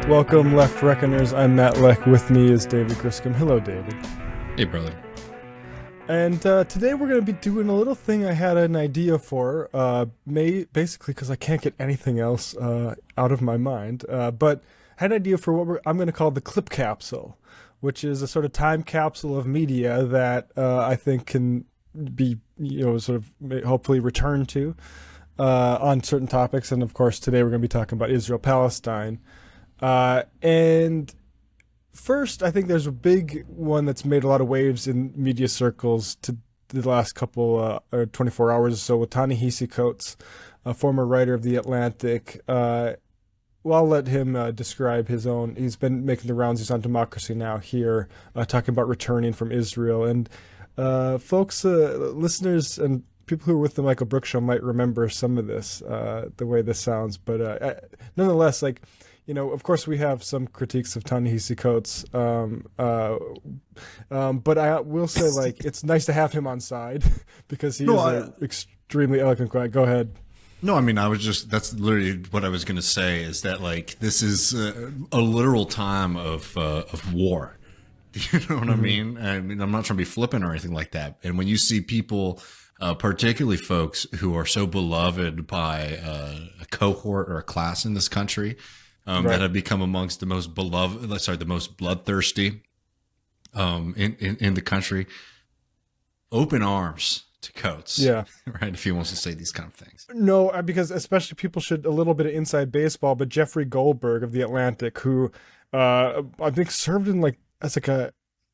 Welcome, Left Reckoners. I'm Matt Leck. With me is David Griscom. Hello, David. Hey, brother. And today we're going to be doing a little thing I had an idea for, basically because I can't get anything else out of my mind, but I had an idea for what I'm going to call the clip capsule, which is a sort of time capsule of media that I think can be, sort of hopefully returned to on certain topics. And of course, today we're going to be talking about Israel-Palestine. And first, I think there's a big one that's made a lot of waves in media circles to the last couple or 24 hours or so with Ta-Nehesi Coates, a former writer of The Atlantic. Well, I'll let him describe his own. He's been making the rounds. He's on Democracy Now! Here, talking about returning from Israel. And folks, listeners and people who are with the Michael Brooks Show might remember some of this, the way this sounds. But nonetheless, of course, we have some critiques of Ta-Nehesi Coates, but I will say, it's nice to have him on side because he is an extremely eloquent guy. Go ahead. No, I mean, that's literally what I was going to say, is that, this is a literal time of war. You know what I mean? I mean, I'm not trying to be flippant or anything like that. And when you see people, particularly folks who are so beloved by a cohort or a class in this country, that have become amongst the most the most bloodthirsty in the country. Open arms to Coates. Yeah. Right. If he wants to say these kind of things. No, because especially people should a little bit of inside baseball, but Jeffrey Goldberg of The Atlantic, who I think served in I think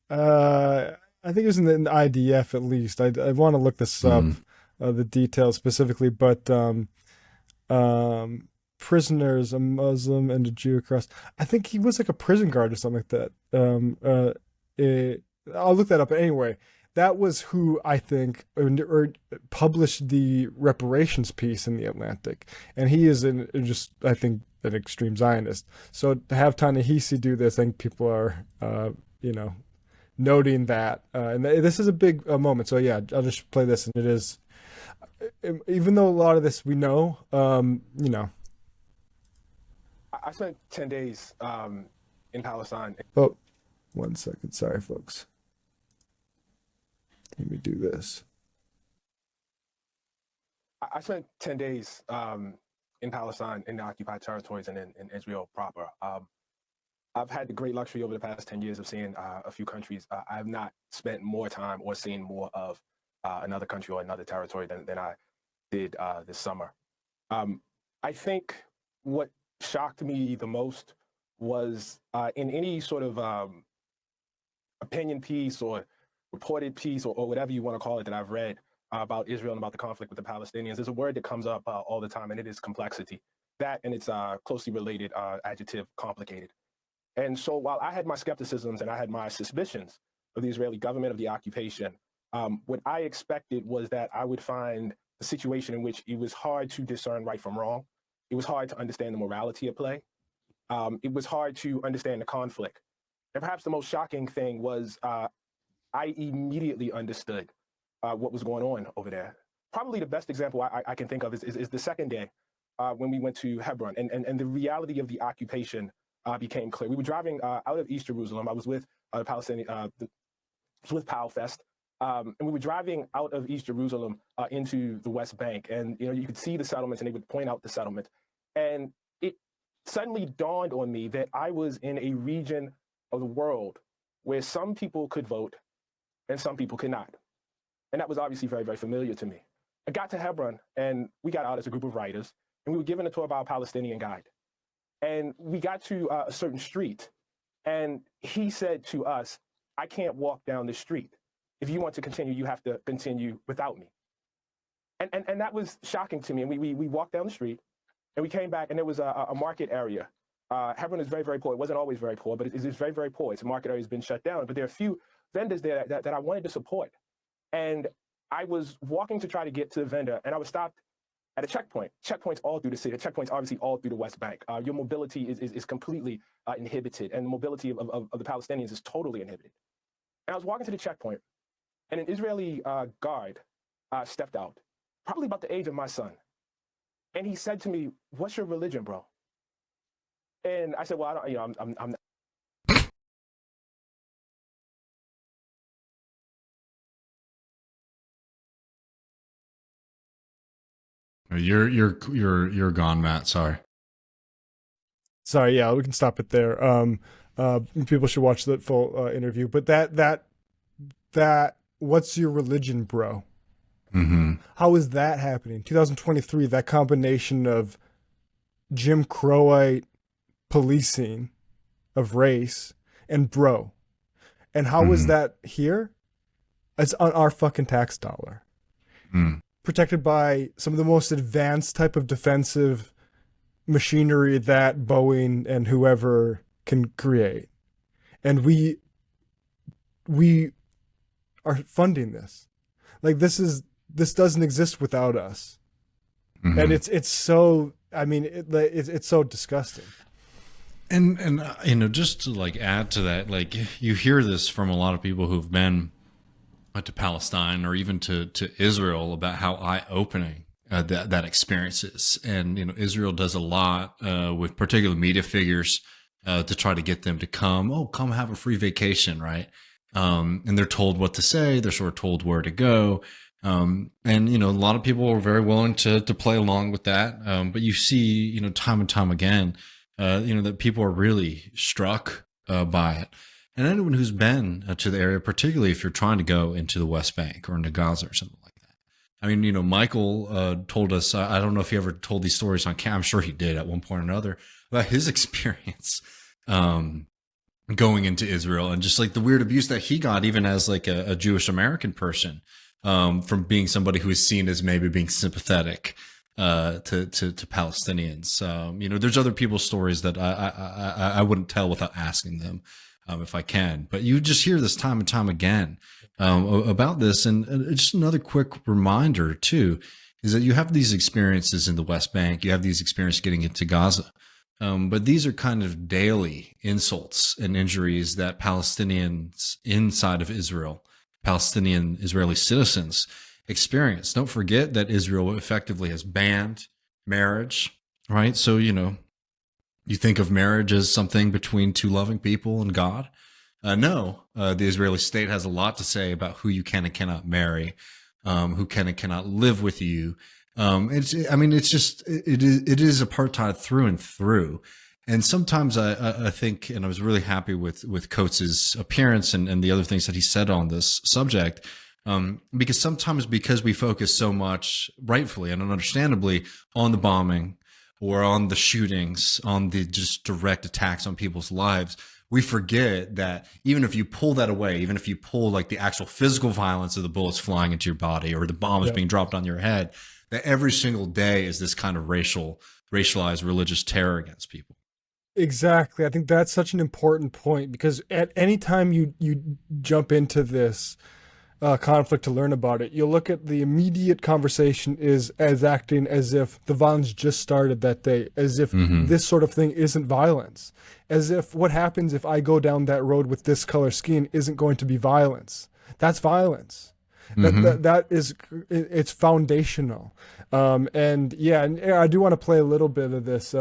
it was in the IDF at least. I want to look this up, the details specifically, but prisoners, a Muslim and a Jew across. I think he was like a prison guard or something like that. I'll look that up. But anyway, that was who I think published the reparations piece in The Atlantic. And he is I think, an extreme Zionist. So to have Ta-Nehesi do this, I think people are, noting that. And this is a big moment. So yeah, I'll just play this. And it is, even though a lot of this we know, I spent 10 days in Palestine. Oh, 1 second. Sorry, folks. Let me do this. I spent 10 days in Palestine, in the occupied territories, and in Israel proper. I've had the great luxury over the past 10 years of seeing a few countries. I have not spent more time or seen more of another country or another territory than I did this summer. I think what shocked me the most was in any sort of opinion piece or reported piece or whatever you want to call it that I've read about Israel and about the conflict with the Palestinians. There's a word that comes up all the time, and it is complexity. That and its closely related adjective, complicated. And so while I had my skepticisms and I had my suspicions of the Israeli government, of the occupation, what I expected was that I would find a situation in which it was hard to discern right from wrong. It was hard to understand the morality at play. It was hard to understand the conflict. And perhaps the most shocking thing was I immediately understood what was going on over there. Probably the best example I can think of is the second day when we went to Hebron, and the reality of the occupation became clear. We were driving out of East Jerusalem. I was with the Palestinian, with PalFest. And we were driving out of East Jerusalem into the West Bank, and you could see the settlements, and they would point out the settlement. And it suddenly dawned on me that I was in a region of the world where some people could vote and some people could not. And that was obviously very, very familiar to me. I got to Hebron, and we got out as a group of writers, and we were given a tour by a Palestinian guide. And we got to a certain street, and he said to us, "I can't walk down this street. If you want to continue, you have to continue without me." And that was shocking to me. And we walked down the street, and we came back, and there was a market area. Hebron is very, very poor. It wasn't always very poor, but it is very, very poor. It's a market area that's been shut down. But there are a few vendors there that I wanted to support. And I was walking to try to get to the vendor, and I was stopped at a checkpoint. Checkpoints all through the city. Checkpoints obviously all through the West Bank. Your mobility is completely inhibited, and the mobility of the Palestinians is totally inhibited. And I was walking to the checkpoint, and an Israeli guard stepped out, probably about the age of my son. And he said to me, "What's your religion, bro?" And I said, well, I don't, you know, I'm You're gone, Matt. Sorry. Sorry, yeah, we can stop it there. People should watch the full interview. But that what's your religion, bro? Mm-hmm. How is that happening? 2023, that combination of Jim Crowite policing of race and bro. And how is that here? It's on our fucking tax dollar. Mm. Protected by some of the most advanced type of defensive machinery that Boeing and whoever can create. And we are funding this. Like this doesn't exist without us. Mm-hmm. And it's so, I mean, it's so disgusting. And you know, just to like add to that, like you hear this from a lot of people who've been to Palestine or even to Israel about how eye-opening that experience is. And you know, Israel does a lot with particular media figures to try to get them to come have a free vacation, right? And they're told what to say, they're sort of told where to go. And you know, a lot of people are very willing to play along with that. But you see, you know, time and time again, you know, that people are really struck by it. And anyone who's been to the area, particularly if you're trying to go into the West Bank or into Gaza or something like that. I mean, you know, Michael told us, I don't know if he ever told these stories on camera. I'm sure he did at one point or another, about his experience going into Israel and just like the weird abuse that he got, even as like a Jewish American person, from being somebody who is seen as maybe being sympathetic to Palestinians. You know, there's other people's stories that I wouldn't tell without asking them. If I can, but you just hear this time and time again about this. And just another quick reminder too, is that you have these experiences in the West Bank, you have these experiences getting into Gaza, but these are kind of daily insults and injuries that Palestinians inside of Israel, Palestinian Israeli citizens experience. Don't forget that Israel effectively has banned marriage, right? So, you know, you think of marriage as something between two loving people and God. No, the Israeli state has a lot to say about who you can and cannot marry, who can and cannot live with you. It is apartheid through and through. And sometimes I think, and I was really happy with Coates' appearance and the other things that he said on this subject, because sometimes because we focus so much, rightfully and understandably, on the bombing, or on the shootings, on the just direct attacks on people's lives, we forget that even if you pull that away, even if you pull like the actual physical violence of the bullets flying into your body or the bombs being dropped on your head, that every single day is this kind of racialized religious terror against people. Exactly. I think that's such an important point because at any time you jump into this conflict to learn about it, you'll look at the immediate conversation is as acting as if the violence just started that day, as if this sort of thing isn't violence, as if what happens if I go down that road with this color scheme isn't going to be violence. That's violence. That is, it's foundational. And I do want to play a little bit of this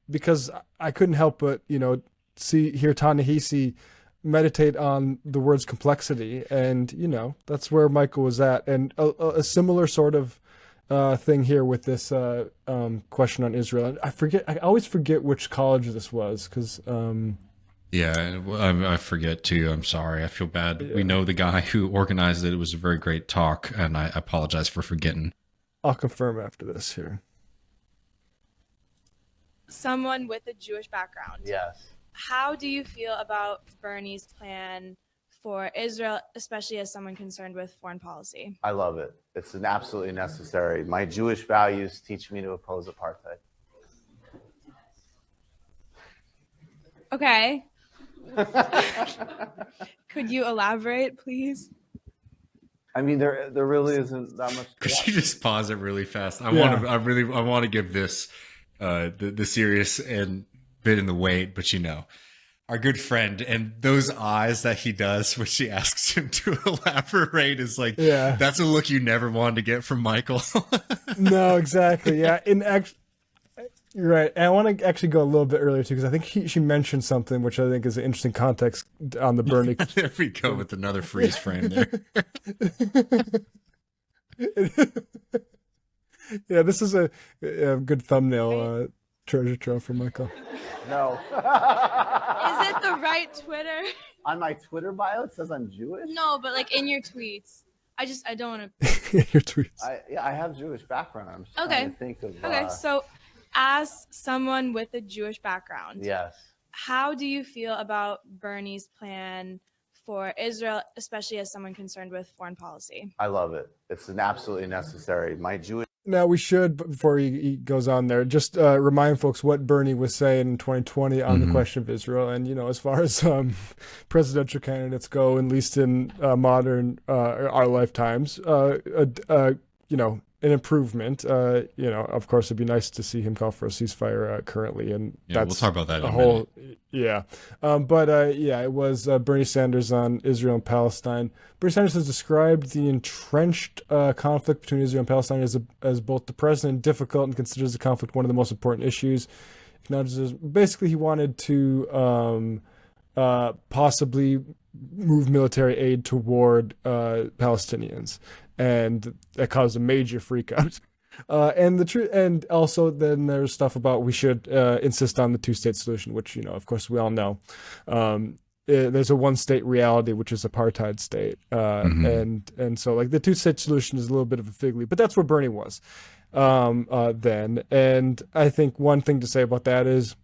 because I couldn't help but, you know, hear Ta-Nehesi meditate on the word's complexity, and you know that's where Michael was at, and a similar sort of thing here with this question on Israel. And I always forget which college this was because I forget too. I'm sorry. I feel bad. We know the guy who organized it. It was a very great talk, and I apologize for forgetting. I'll confirm after this here. Someone with a Jewish background. Yes. How do you feel about Bernie's plan for Israel, especially as someone concerned with foreign policy? I love it. It's an absolutely necessary. My Jewish values teach me to oppose apartheid. Okay. Could you elaborate, please? I mean, there really isn't that much. Could you just pause it really fast? I want to give this the serious and bit in the weight, but you know, our good friend and those eyes that he does when she asks him to elaborate is like, that's a look you never wanted to get from Michael. No, exactly. Yeah. You're right. And I want to actually go a little bit earlier too, because I think she mentioned something which I think is an interesting context on the Bernie. There we go with another freeze frame there. Yeah, this is a good thumbnail treasure trove for Michael. No. Is it the right Twitter? On my Twitter bio, it says I'm Jewish. No, but like in your tweets. I don't want to. Your tweets. I have Jewish background. I'm just Okay. trying to think of. Okay, so as someone with a Jewish background, Yes. how do you feel about Bernie's plan for Israel, especially as someone concerned with foreign policy? I love it. It's an absolutely necessary. My Jewish. Now we should, before he goes on there, just remind folks what Bernie was saying in 2020 on the question of Israel. And, as far as presidential candidates go, at least in modern, our lifetimes, an improvement. Of course, it'd be nice to see him call for a ceasefire currently. And Yeah, we'll talk about that in a whole, minute. yeah. It was Bernie Sanders on Israel and Palestine. Bernie Sanders has described the entrenched conflict between Israel and Palestine as both depressing and difficult, and considers the conflict one of the most important issues. Basically, he wanted to possibly move military aid toward Palestinians, and that caused a major freak out. And also then there's stuff about we should insist on the two-state solution, which of course we all know. There's a one-state reality, which is apartheid state, and so like the two-state solution is a little bit of a fig leaf, but that's where Bernie was then. And I think one thing to say about that is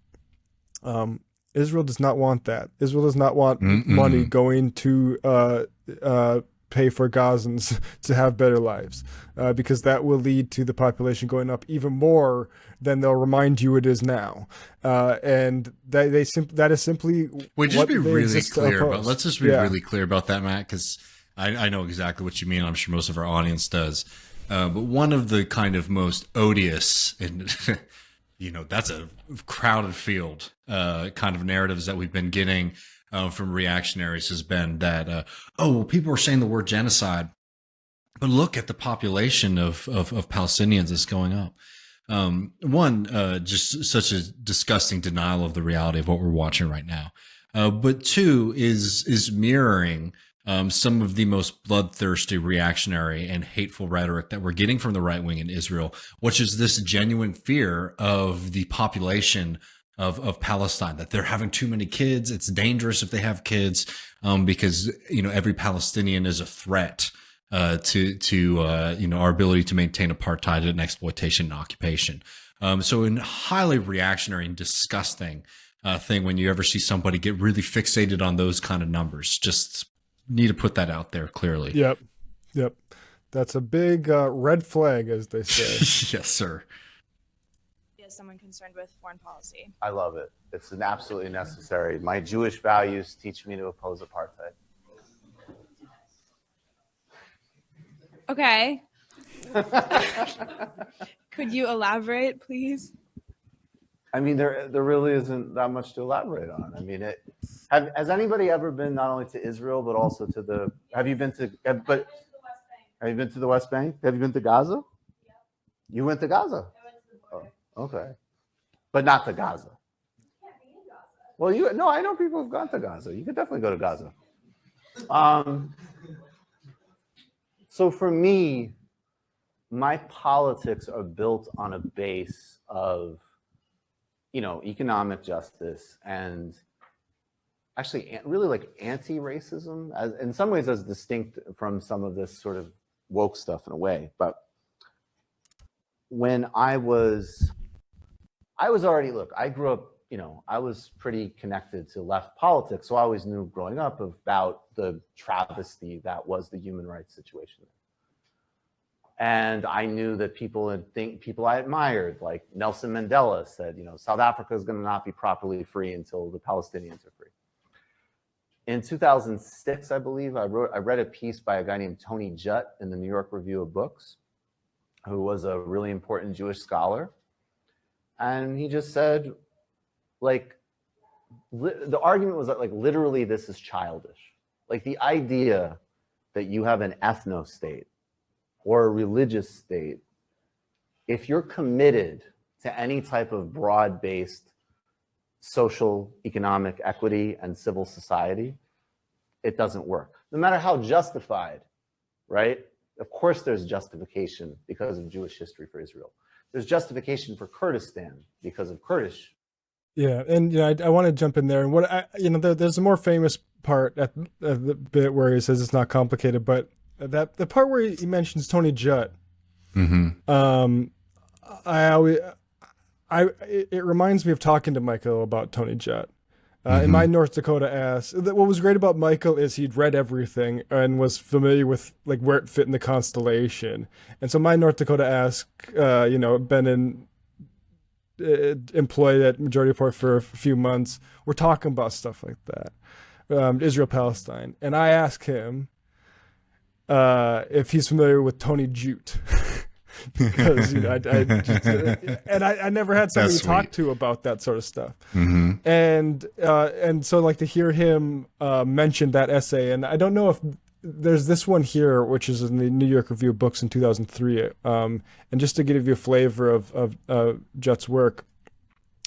Israel does not want that. Israel does not want money going to pay for Gazans to have better lives, because that will lead to the population going up even more than they'll remind you it is now. And that is simply Wait, just what be they really exist to clear oppose. about. Let's just be really clear about that, Matt, because I know exactly what you mean. I'm sure most of our audience does. But one of the kind of most odious and that's a crowded field kind of narratives that we've been getting from reactionaries has been that people are saying the word genocide, but look at the population of Palestinians that's going up. Just such a disgusting denial of the reality of what we're watching right now. But two is mirroring some of the most bloodthirsty, reactionary, and hateful rhetoric that we're getting from the right wing in Israel, which is this genuine fear of the population of Palestine, that they're having too many kids. It's dangerous if they have kids, because every Palestinian is a threat to our ability to maintain apartheid and exploitation and occupation. So in highly reactionary and disgusting thing when you ever see somebody get really fixated on those kind of numbers. Just need to put that out there clearly. Yep. That's a big red flag, as they say. Yes, sir. As someone concerned with foreign policy. I love it. It's an absolutely necessary. My Jewish values teach me to oppose apartheid. Okay. Could you elaborate, please? I mean, there really isn't that much to elaborate on. I mean, has anybody ever been not only to Israel but also to the? Have you been to? Have you been to the West Bank? Have you been to Gaza? Yeah. You went to Gaza. I went to the border. Oh, okay, but not to Gaza. You can't be in Gaza. Well, I know people who've gone to Gaza. You could definitely go to Gaza. So for me, my politics are built on a base of economic justice and actually really like anti-racism, as in some ways as distinct from some of this sort of woke stuff in a way. But when I was already, I grew up, I was pretty connected to left politics. So I always knew growing up about the travesty that was the human rights situation. And I knew that people I admired, like Nelson Mandela, said, South Africa is going to not be properly free until the Palestinians are free. In 2006, I believe, I read a piece by a guy named Tony Judt in the New York Review of Books, who was a really important Jewish scholar. And he just said, the argument was that, literally, this is childish. The idea that you have an ethno-state or a religious state, if you're committed to any type of broad-based social, economic equity and civil society, it doesn't work. No matter how justified, right? Of course there's justification because of Jewish history for Israel. There's justification for Kurdistan because of Kurdish. Yeah, and I want to jump in there, and there's a more famous part at the bit where he says it's not complicated, but the part where he mentions Tony Judt, it reminds me of talking to Michael about Tony Judt. In my North Dakota ass, what was great about Michael is he'd read everything and was familiar with like where it fit in the constellation. And so my North Dakota ass, been employed at Majority Report for a few months. We're talking about stuff like that, Israel, Palestine, and I asked him if he's familiar with Tony Jute. Because I never had somebody to talk to about that sort of stuff, and so like to hear him mention that essay, and I don't know if there's this one here which is in the New York Review of Books in 2003, and just to give you a flavor of Jut's work.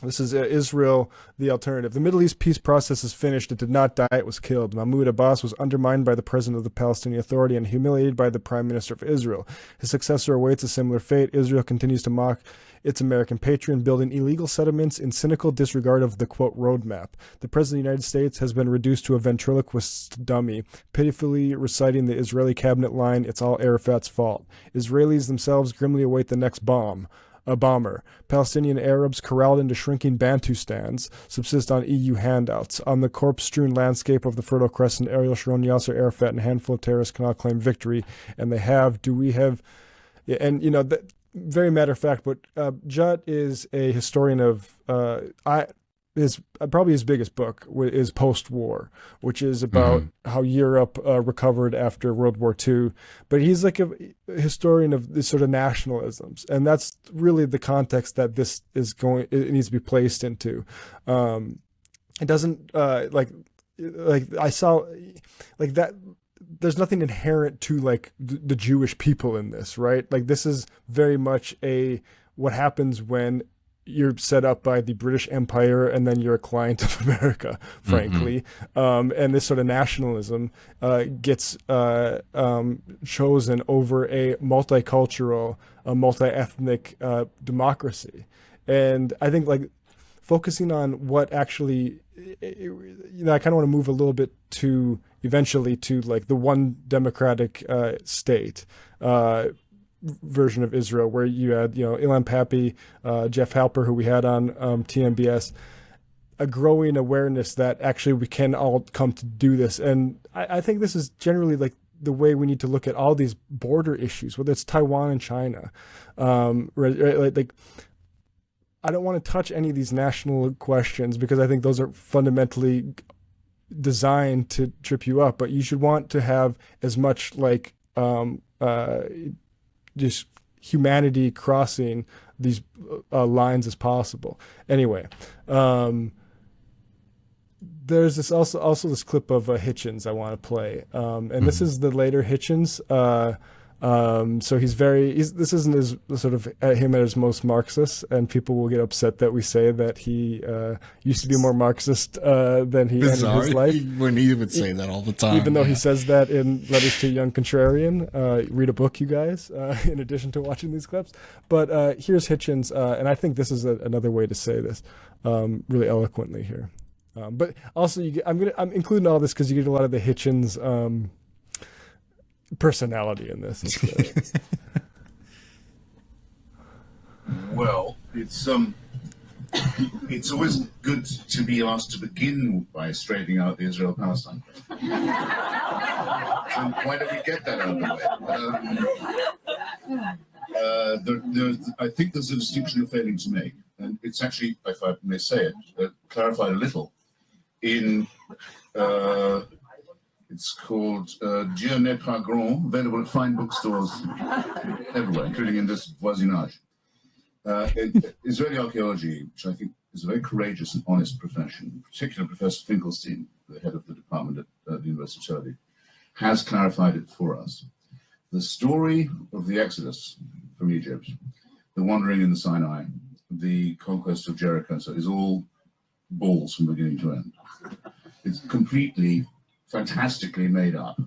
This is Israel, the alternative. The Middle East peace process is finished. It did not die. It was killed. Mahmoud Abbas was undermined by the president of the Palestinian Authority and humiliated by the prime minister of Israel. His successor awaits a similar fate. Israel continues to mock its American patron, building illegal settlements in cynical disregard of the, quote, roadmap. The president of the United States has been reduced to a ventriloquist dummy, pitifully reciting the Israeli cabinet line, "It's all Arafat's fault." Israelis themselves grimly await the next a bomber. Palestinian Arabs corralled into shrinking Bantustans subsist on EU handouts. On the corpse-strewn landscape of the Fertile Crescent, Ariel Sharon, Yasser Arafat, and a handful of terrorists cannot claim victory, and they have. Do we have? Yeah, and very matter of fact, but Judd is a historian of probably his biggest book is Post-War, which is about how Europe recovered after World War II. But he's like a historian of this sort of nationalisms, and that's really the context that this is it needs to be placed into. It doesn't like I saw like that. There's nothing inherent to like the Jewish people in this, right? Like this is very much what happens when you're set up by the British Empire and then you're a client of America, frankly. And this sort of nationalism gets chosen over a multicultural, multi-ethnic democracy. And I think like focusing on what actually, I kind of want to move a little bit to eventually to like the one democratic state version of Israel, where you had, Ilan Pappe, Jeff Halper, who we had on TMBS, a growing awareness that actually we can all come to do this. And I think this is generally like the way we need to look at all these border issues, whether it's Taiwan and China. Like, I don't want to touch any of these national questions because I think those are fundamentally designed to trip you up, but you should want to have as much like just humanity crossing these lines as possible. Anyway, there's this also this clip of Hitchens I want to play, and this is the later Hitchens. So this isn't his sort of him at his most Marxist, and people will get upset that we say that he used to be more Marxist than he ended his life. When he would say that all the time, even though he says that in Letters to a Young Contrarian. Read a book, you guys, in addition to watching these clips. But here's Hitchens, and I think this is another way to say this really eloquently here. But also, I'm including all this because you get a lot of the Hitchens personality in this. Well, it's always good to be asked to begin by straightening out the Israel-Palestine question. So why don't we get that out of the way? I think there's a distinction you're failing to make, and it's actually, if I may say it, clarified a little in. It's called Dieu n'est pas grand, available at fine bookstores everywhere, including in this voisinage. Israeli archaeology, which I think is a very courageous and honest profession, in particular Professor Finkelstein, the head of the department at the University of Tel Aviv, has clarified it for us. The story of the Exodus from Egypt, the wandering in the Sinai, the conquest of Jericho is all balls from beginning to end. It's completely, fantastically made up.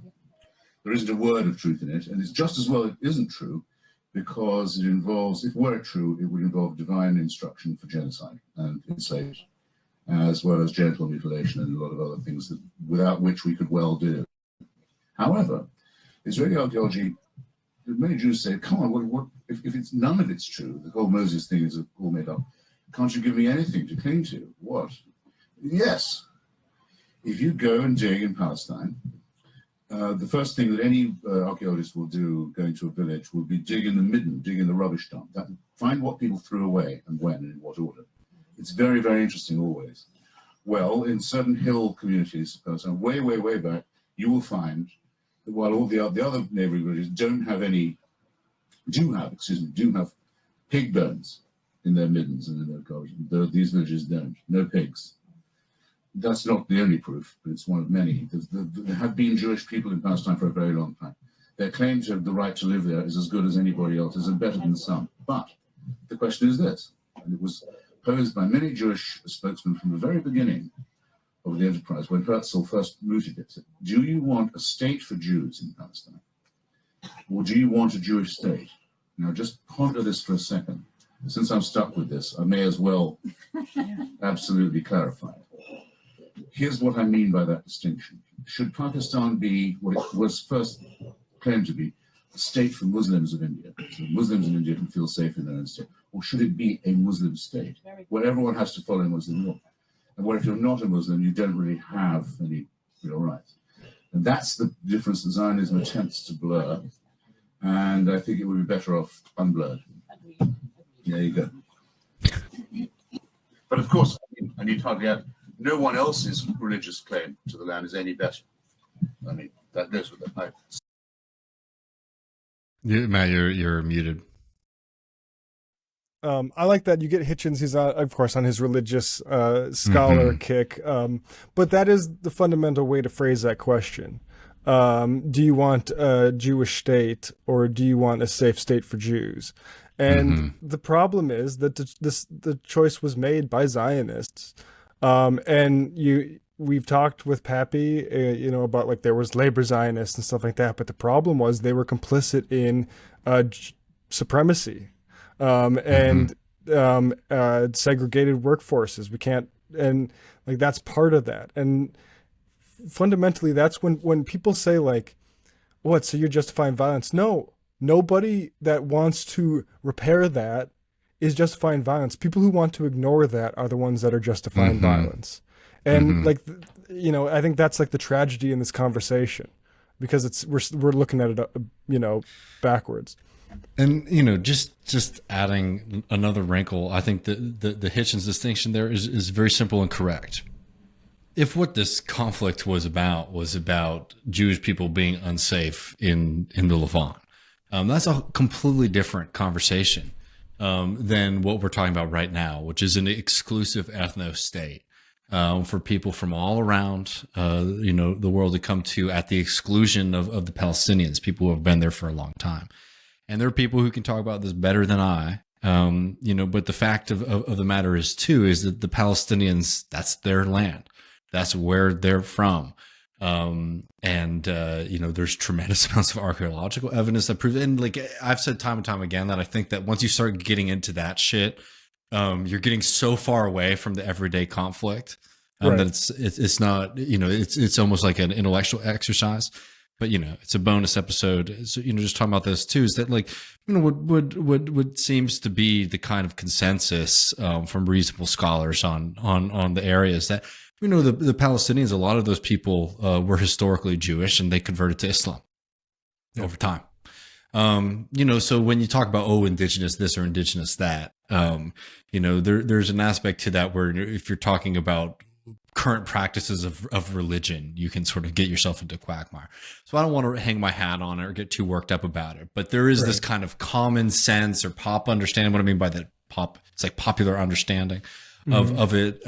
There isn't a word of truth in it, and it's just as well it isn't true, because it involves, if it were true, it would involve divine instruction for genocide and enslavement, as well as genital mutilation and a lot of other things that, without which we could well do. However, Israeli archaeology, many Jews say, come on, if it's none of it's true, the whole Moses thing is all made up, can't you give me anything to cling to? What? Yes. If you go and dig in Palestine, the first thing that any archaeologist will do going to a village will be dig in the midden, dig in the rubbish dump, find what people threw away and when and in what order. It's very, very interesting always. Well, in certain hill communities, way, way, way back, you will find that while all the other neighboring villages do have pig bones in their middens and in their gardens. These villages don't. No pigs. That's not the only proof, but it's one of many. There have been Jewish people in Palestine for a very long time. Their claim to the right to live there is as good as anybody else's and better than some. But the question is this, and it was posed by many Jewish spokesmen from the very beginning of the enterprise, when Herzl first mooted it. Do you want a state for Jews in Palestine? Or do you want a Jewish state? Now just ponder this for a second. Since I'm stuck with this, I may as well absolutely clarify it. Here's what I mean by that distinction. Should Pakistan be what it was first claimed to be, a state for Muslims of India, so Muslims in India can feel safe in their own state? Or should it be a Muslim state where everyone has to follow Muslim law? And where if you're not a Muslim, you don't really have any real rights. And that's the difference that Zionism attempts to blur. And I think it would be better off unblurred. There you go. But of course, I need hardly add, no one else's religious claim to the land is any better. I mean, that goes with it. Matt, you're muted. I like that you get Hitchens. He's of course on his religious scholar kick, but that is the fundamental way to phrase that question. Do you want a Jewish state or do you want a safe state for Jews? And the problem is that the choice was made by Zionists. And we've talked with Pappe, about like there was labor Zionists and stuff like that. But the problem was they were complicit in supremacy and segregated workforces. We can't, and like that's part of that. And fundamentally, that's when people say like, "What? So you're justifying violence?" No, nobody that wants to repair that is justifying violence. People who want to ignore that are the ones that are justifying violence. And like, I think that's like the tragedy in this conversation, because we're looking at it, backwards. And just adding another wrinkle, I think the Hitchens distinction there is very simple and correct. If what this conflict was about Jewish people being unsafe in the Levant, that's a completely different conversation than what we're talking about right now, which is an exclusive ethno state for people from all around the world to come to at the exclusion of the Palestinians, people who have been there for a long time. And there are people who can talk about this better than I, but the fact of the matter is that the Palestinians, that's their land. That's where they're from. There's tremendous amounts of archaeological evidence that proves, and like I've said time and time again, that I think that once you start getting into that shit, you're getting so far away from the everyday conflict that it's not, it's almost like an intellectual exercise. But it's a bonus episode. So just talking about this too is that like what seems to be the kind of consensus from reasonable scholars on the areas that the Palestinians, a lot of those people were historically Jewish and they converted to Islam over time. So when you talk about indigenous this or indigenous that, there's an aspect to that where if you're talking about current practices of religion, you can sort of get yourself into a quagmire. So I don't want to hang my hat on it or get too worked up about it, but there is this kind of common sense or pop understanding. What I mean by that pop, it's like popular understanding of it,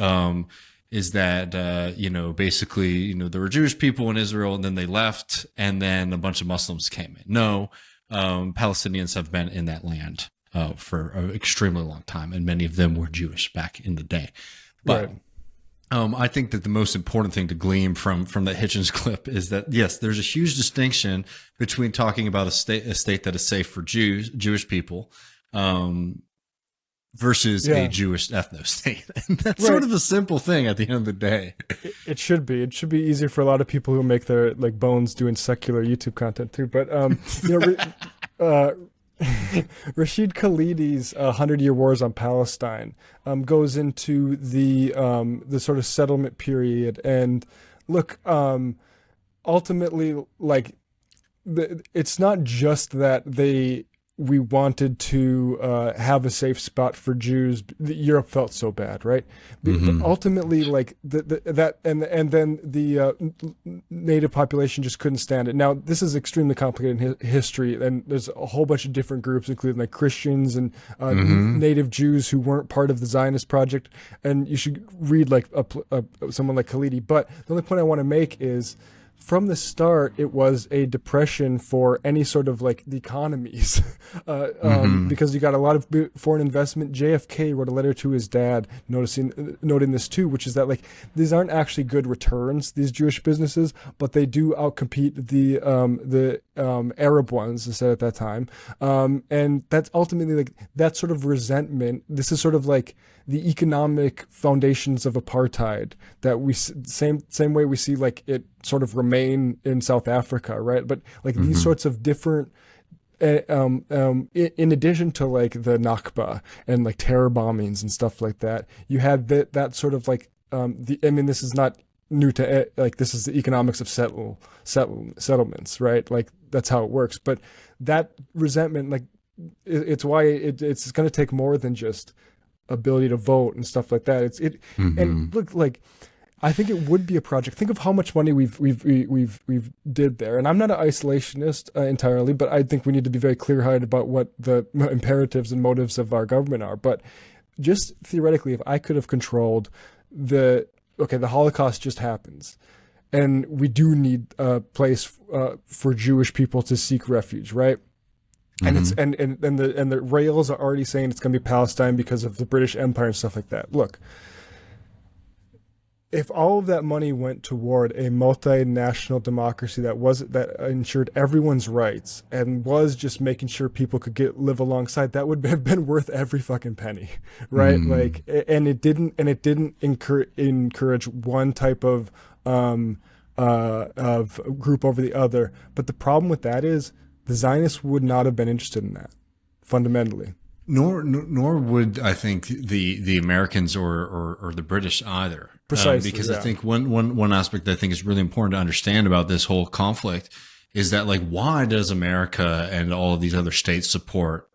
is that, basically, there were Jewish people in Israel and then they left and then a bunch of Muslims came in. No, Palestinians have been in that land for an extremely long time, and many of them were Jewish back in the day. But I think that the most important thing to glean from that Hitchens clip is that, yes, there's a huge distinction between talking about a state that is safe for Jewish people, versus a Jewish ethno state. And that's sort of a simple thing at the end of the day. It should be. It should be easier for a lot of people who make their like bones doing secular YouTube content too. But Rashid Khalidi's 100-Year Wars on Palestine goes into the sort of settlement period, and look, ultimately, like it's not just that we wanted to have a safe spot for Jews. Europe felt so bad, right? But ultimately, like that, and then the native population just couldn't stand it. Now, this is extremely complicated in history, and there's a whole bunch of different groups, including like Christians and native Jews who weren't part of the Zionist project. And you should read like someone like Khalidi. But the only point I want to make is, from the start, it was a depression for any sort of like the economies, because you got a lot of foreign investment. JFK wrote a letter to his dad noting this too, which is that like these aren't actually good returns, these Jewish businesses, but they do outcompete the Arab ones, as said at that time, and that's ultimately like that sort of resentment. This is sort of like the economic foundations of apartheid that we same way we see like it sort of remain in South Africa, right? But like these sorts of different, in addition to like the Nakba and like terror bombings and stuff like that, you had that sort of like this is not new to like, this is the economics of settlements, right? Like that's how it works. But that resentment, like it's why it's going to take more than just ability to vote and stuff like that. And look, like I think it would be a project. Think of how much money we've did there. And I'm not an isolationist entirely, but I think we need to be very clear-headed about what the imperatives and motives of our government are. But just theoretically, if I could have controlled the Holocaust just happens, and we do need a place for Jewish people to seek refuge, right? And it's and the rails are already saying it's going to be Palestine because of the British Empire and stuff like that. Look, if all of that money went toward a multinational democracy that ensured everyone's rights and was just making sure people could live alongside, that would have been worth every fucking penny, right? Like, and it didn't encourage one type of group over the other. But the problem with that is, the Zionists would not have been interested in that, fundamentally. Nor would, I think, the Americans or the British either. Precisely, because I think one aspect that I think is really important to understand about this whole conflict is that, like, why does America and all of these other states support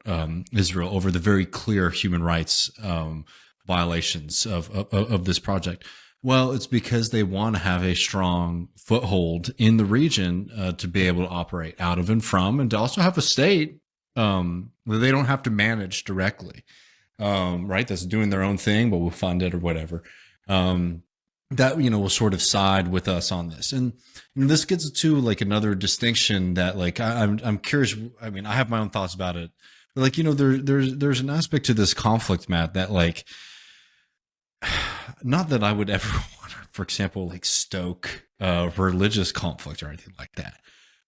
Israel over the very clear human rights violations of this project? Well, it's because they want to have a strong foothold in the region to be able to operate out of and from, and to also have a state that they don't have to manage directly, right? That's doing their own thing, but we'll fund it or whatever. That, will sort of side with us on this. And this gets to like another distinction that, like, I'm curious. I mean, I have my own thoughts about it, but like, there's an aspect to this conflict, Matt, that, like, not that I would ever want to, for example, like stoke religious conflict or anything like that,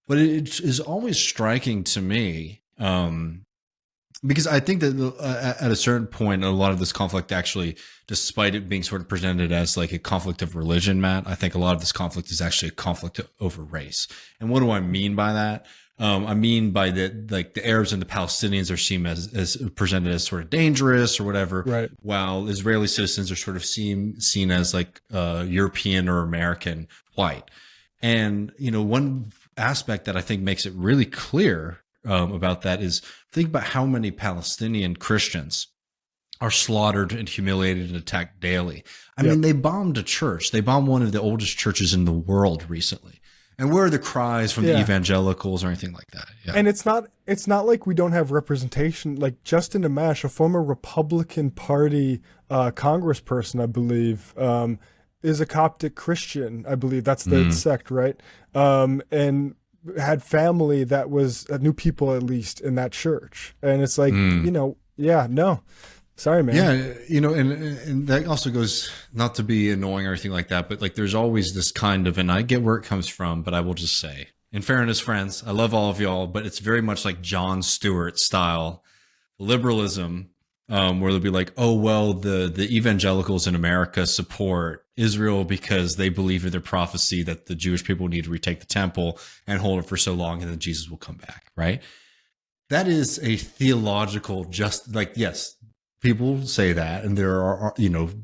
but it is always striking to me, because I think that at a certain point, a lot of this conflict actually, despite it being sort of presented as like a conflict of religion, Matt, I think a lot of this conflict is actually a conflict over race. And what do I mean by that? I mean by that, like, the Arabs and the Palestinians are seen as presented as sort of dangerous or whatever, right? While Israeli citizens are sort of seen as like European or American white. And, one aspect that I think makes it really clear about that is, think about how many Palestinian Christians are slaughtered and humiliated and attacked daily. I mean, they bombed a church. They bombed one of the oldest churches in the world recently. And where are the cries from the evangelicals or anything like that? Yeah. And it's not like we don't have representation. Like Justin Amash, a former Republican Party congressperson, I believe, is a Coptic Christian. I believe that's the sect, right? And had family that was knew people at least in that church, and it's like yeah, no, sorry, man. Yeah, and that also goes, not to be annoying or anything like that, but like there's always this kind of, and I get where it comes from, but I will just say, in fairness, friends, I love all of y'all, but it's very much like Jon Stewart style liberalism, where they'll be like, oh, well, the evangelicals in America support Israel because they believe in their prophecy that the Jewish people need to retake the temple and hold it for so long, and then Jesus will come back, right? That is a theological, just like, yes, people say that, and there are,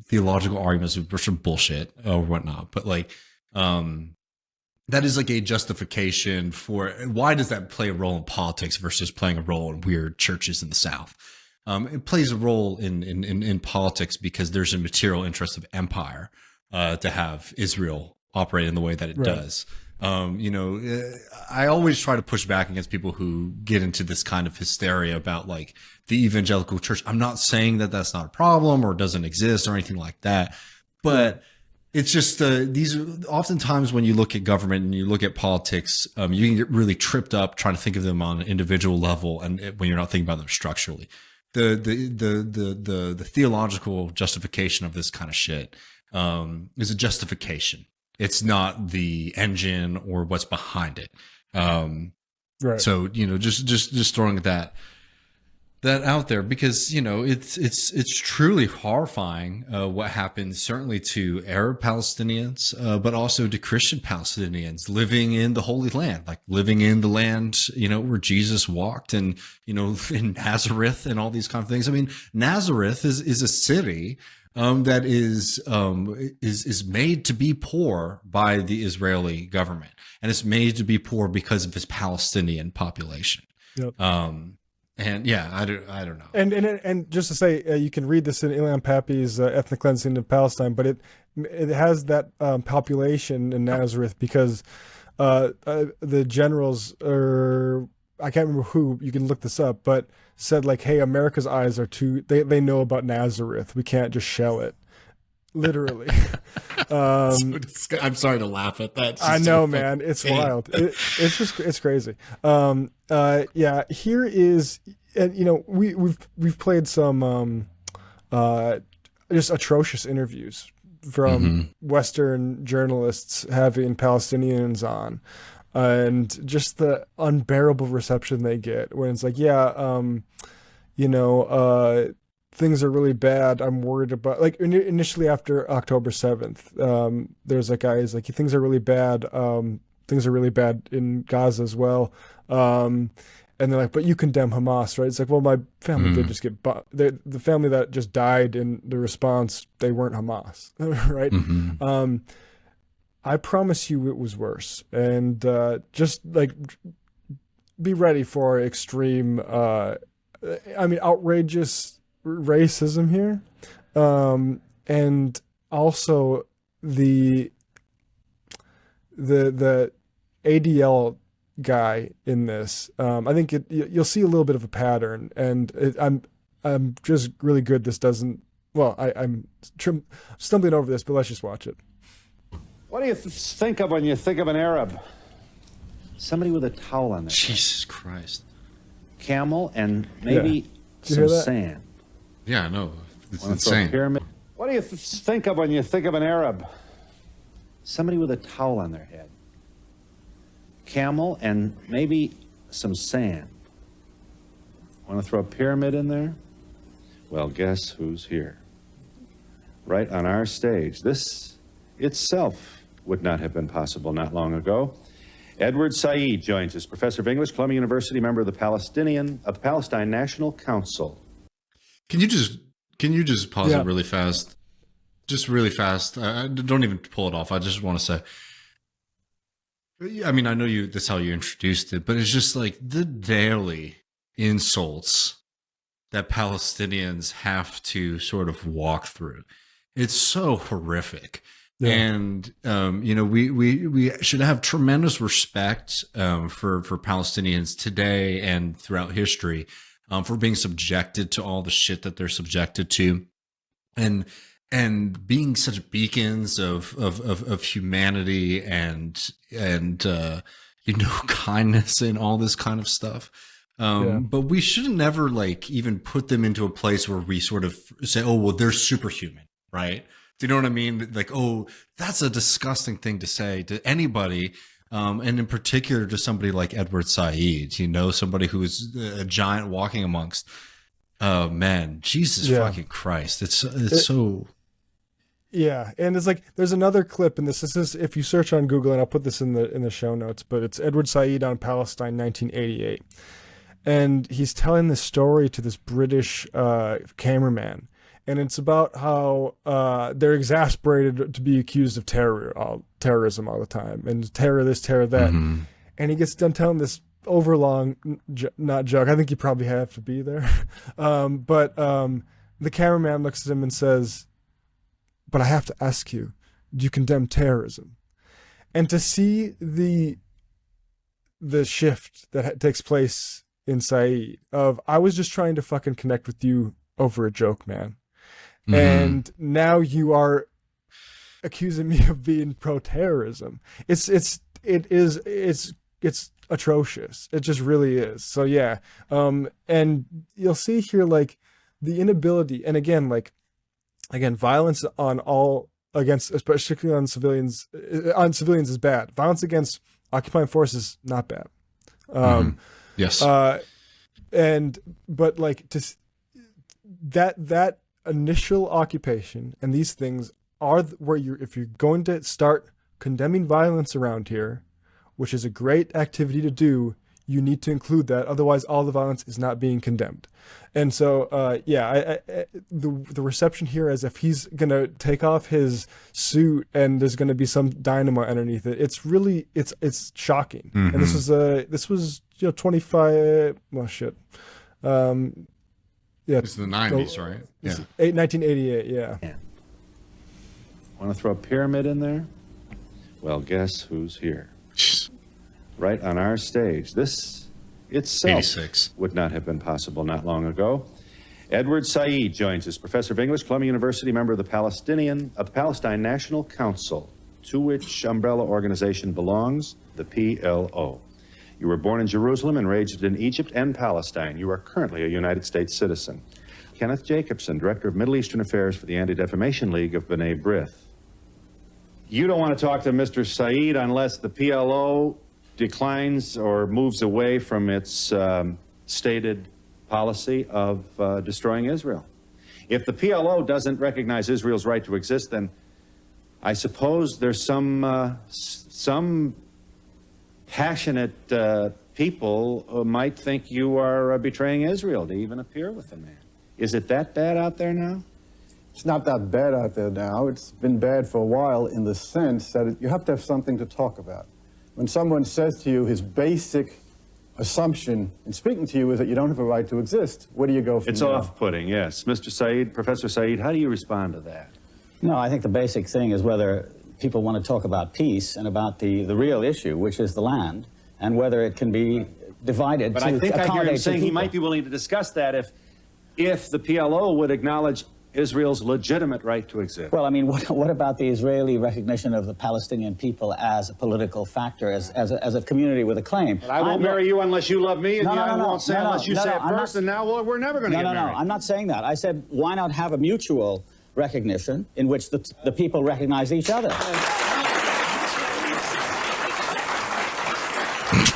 theological arguments which are bullshit or whatnot, but like, that is like a justification for why does that play a role in politics versus playing a role in weird churches in the South? It plays a role in politics because there's a material interest of empire to have Israel operate in the way that it does. I always try to push back against people who get into this kind of hysteria about like the evangelical church. I'm not saying that that's not a problem or doesn't exist or anything like that, but it's just these are oftentimes when you look at government and you look at politics, you can get really tripped up trying to think of them on an individual level, and when you're not thinking about them structurally. The theological justification of this kind of shit is a justification. It's not the engine or what's behind it. Right. So just throwing that out there, because it's truly horrifying what happened, certainly to Arab Palestinians, but also to Christian Palestinians living in the Holy Land, like living in the land where Jesus walked, and in Nazareth and all these kind of things. I mean, Nazareth is a city that is made to be poor by the Israeli government, and it's made to be poor because of its Palestinian population. Yep. And yeah, I don't know. And just to say, you can read this in Ilan Pappe's Ethnic Cleansing of Palestine, but it has that population in Nazareth because the generals, or I can't remember who, you can look this up, but said like, hey, America's eyes are too, they know about Nazareth. We can't just shell it. Literally. I'm sorry to laugh at that. I know, man. It's wild. It's crazy. Yeah, here is, and we've played some just atrocious interviews from Western journalists having Palestinians on, and just the unbearable reception they get when it's like, things are really bad. I'm worried about, like, initially after October 7th, there's a guy who's like, things are really bad. Things are really bad in Gaza as well. And they're like, but you condemn Hamas, right? It's like, well, my family did just get, the family that just died in the response, they weren't Hamas, right? I promise you it was worse. And just like, be ready for extreme, outrageous racism here, and also the ADL guy in this. I think you'll see a little bit of a pattern, and I'm just really good. This doesn't. Well, I'm stumbling over this, but let's just watch it. What do you think of when you think of an Arab? Somebody with a towel on their head. Jesus Christ. Camel and maybe some sand. Yeah, no, it's insane. What do you think of when you think of an Arab? Somebody with a towel on their head. Camel and maybe some sand. Want to throw a pyramid in there? Well, guess who's here? Right on our stage. This itself would not have been possible not long ago. Edward Said joins us, professor of English, Columbia University, member of the Palestine National Council. Can you just pause it really fast? Just really fast. I don't even pull it off. I just want to say, I mean, I know that's how you introduced it, but it's just like the daily insults that Palestinians have to sort of walk through. It's so horrific. Yeah. And, we should have tremendous respect for Palestinians today and throughout history, for being subjected to all the shit that they're subjected to, and being such beacons of humanity and kindness and all this kind of stuff. But we should never like even put them into a place where we sort of say, oh, well, they're superhuman, right? Do you know what I mean? Like, oh, that's a disgusting thing to say to anybody. And in particular to somebody like Edward Said, somebody who is a giant walking amongst, man, Jesus fucking Christ. It's so. Yeah, and it's like there's another clip in this. This is if you search on Google, and I'll put this in the show notes. But it's Edward Said on Palestine, 1988, and he's telling this story to this British cameraman, and it's about how they're exasperated to be accused of terrorism all the time, and terror this, terror that, and he gets done telling this overlong not joke. I think you probably have to be there, but the cameraman looks at him and says, but I have to ask you, do you condemn terrorism? And to see the shift that takes place in Said of, I was just trying to fucking connect with you over a joke, man. And now you are accusing me of being pro-terrorism. It's atrocious. It just really is. So yeah. And you'll see here, like, the inability, and again, violence on all against, especially on civilians is bad. Violence against occupying forces, not bad. Yes. But like that initial occupation and these things are where if you're going to start condemning violence around here, which is a great activity to do, you need to include that. Otherwise, all the violence is not being condemned. And so, the reception here is if he's going to take off his suit and there's going to be some dynamite underneath it, it's really, it's shocking. And this was 25, well, shit. It's the 90s, right? Yeah. 1988, yeah. Want to throw a pyramid in there? Well, guess who's here? Right on our stage. This itself 86. would not have been possible not long ago. Edward Said joins us, professor of English, Columbia University, member of the Palestine National Council, to which umbrella organization belongs the PLO. You were born in Jerusalem and raised in Egypt and Palestine. You are currently a United States citizen. Kenneth Jacobson, Director of Middle Eastern Affairs for the Anti-Defamation League of B'nai B'rith. You don't want to talk to Mr. Said unless the PLO declines or moves away from its stated policy of destroying Israel. If the PLO doesn't recognize Israel's right to exist, then I suppose there's some passionate people who might think you are betraying Israel to even appear with the man. Is it that bad out there now? It's not that bad out there now. It's been bad for a while in the sense that you have to have something to talk about. When someone says to you his basic assumption in speaking to you is that you don't have a right to exist, where do you go from It's there? off-putting, yes. Mr. Said, Professor Said, how do you respond to that? No, I think the basic thing is whether people want to talk about peace and about the real issue, which is the land, and whether it can be divided But to I think I hear him accommodate saying he people. might be willing to discuss that if the PLO would acknowledge Israel's legitimate right to exist. Well, I mean, what about the Israeli recognition of the Palestinian people as a political factor, as a community with a claim? But I won't marry you unless you love me, and I No, won't say no, unless you no, say no, it I'm first, not- and now we're never going to get married. No, I'm not saying that. I said, why not have a mutual recognition in which the people recognize each other?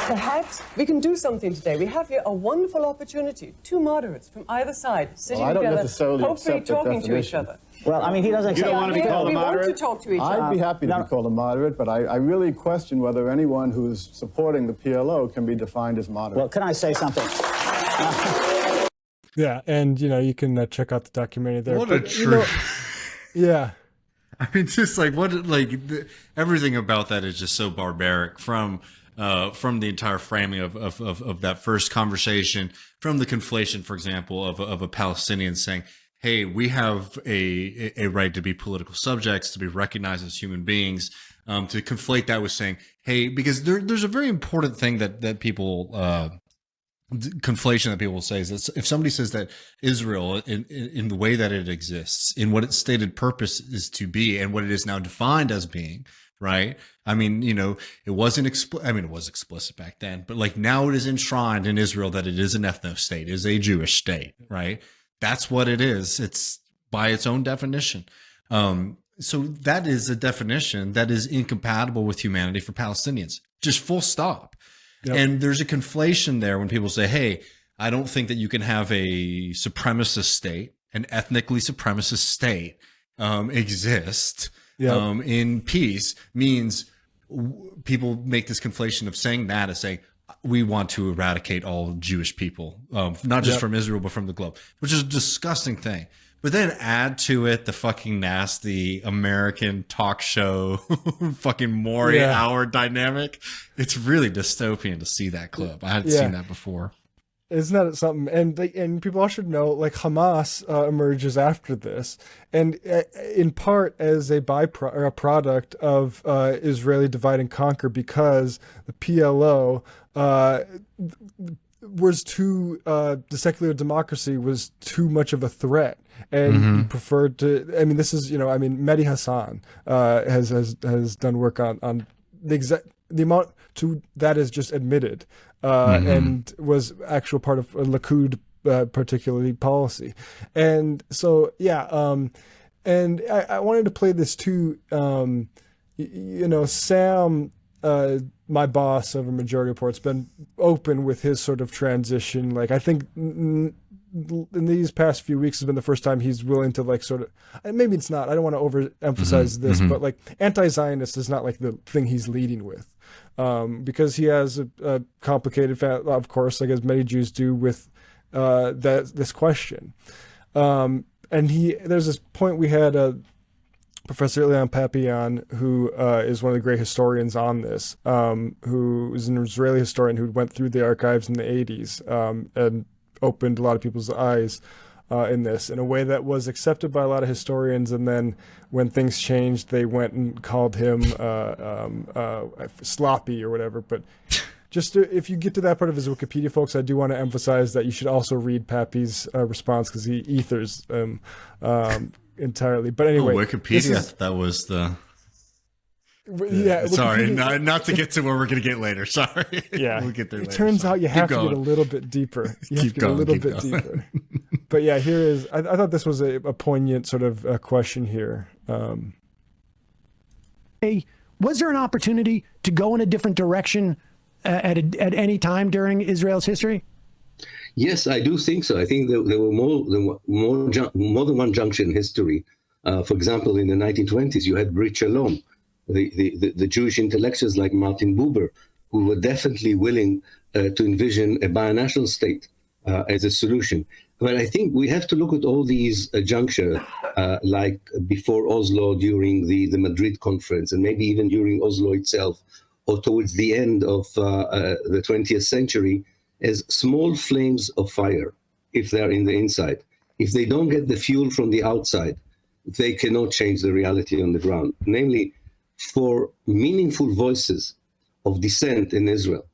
Perhaps we can do something today. We have here a wonderful opportunity. Two moderates from either side sitting I don't together, necessarily hopefully accept that talking to each definition. other. Well, I mean, he doesn't. You don't want to be called a We want moderate? to talk to each other. I'd be happy to be called a moderate, but I really question whether anyone who's supporting the PLO can be defined as moderate. Well, can I say something? Yeah, and you can check out the documentary there. What a but, you know, yeah. I mean, just like everything about that is just so barbaric from the entire framing of that first conversation, from the conflation, for example, of a Palestinian saying, hey, we have a right to be political subjects, to be recognized as human beings, to conflate that with saying, hey, because there's a very important thing that people conflation that people will say is that if somebody says that Israel in the way that it exists, in what its stated purpose is to be and what it is now defined as being, right? I mean, you know, it wasn't it was explicit back then, but like now it is enshrined in Israel that it is an ethno state, is a Jewish state, right? That's what it is. It's by its own definition. So that is a definition that is incompatible with humanity for Palestinians, just full stop. Yep. And there's a conflation there when people say, hey, I don't think that you can have a supremacist state, an ethnically supremacist state exist in peace, means people make this conflation of saying that as saying, we want to eradicate all Jewish people, not just from Israel, but from the globe, which is a disgusting thing. But then add to it the fucking nasty American talk show, fucking Maury hour dynamic. It's really dystopian to see that clip. I hadn't seen that before. Isn't that something? And people all should know, like, Hamas emerges after this, and in part as a product of Israeli divide and conquer, because the PLO was too the secular democracy was too much of a threat, and he preferred to. I mean, this is, you know, I mean, Mehdi Hassan has done work on the amount to that is just admitted. And was actual part of Likud, particularly policy. And so, and I wanted to play this too. You know, Sam, my boss over Majority Report's been open with his sort of transition. Like, I think in these past few weeks has been the first time he's willing to, like, sort of, and maybe it's not, I don't want to overemphasize this, but like anti-Zionist is not like the thing he's leading with. Because he has a complicated, of course, like as many Jews do, with this question. And there's this point we had Professor Ilan Pappe on, who is one of the great historians on this, who is an Israeli historian who went through the archives in the 80s and opened a lot of people's eyes in this in a way that was accepted by a lot of historians. And then when things changed, they went and called him sloppy or whatever. But just if you get to that part of his Wikipedia, folks, I do want to emphasize that you should also read Pappe's response, because he ethers entirely. But anyway, Wikipedia, that was the... Yeah, sorry, not to get to where we're going to get later. Sorry. Yeah, we'll get there later. It turns out you have to get a little bit deeper. You have to get a little bit deeper. But yeah, here is. I thought this was a poignant sort of question here. Hey, was there an opportunity to go in a different direction at any time during Israel's history? Yes, I do think so. I think there were more than one junction in history. For example, in the 1920s, you had Brit Shalom. The Jewish intellectuals like Martin Buber, who were definitely willing to envision a binational state as a solution. But I think we have to look at all these junctures, like before Oslo, during the Madrid conference, and maybe even during Oslo itself, or towards the end of the 20th century, as small flames of fire, if they're in the inside. If they don't get the fuel from the outside, they cannot change the reality on the ground. Namely, for meaningful voices of dissent in Israel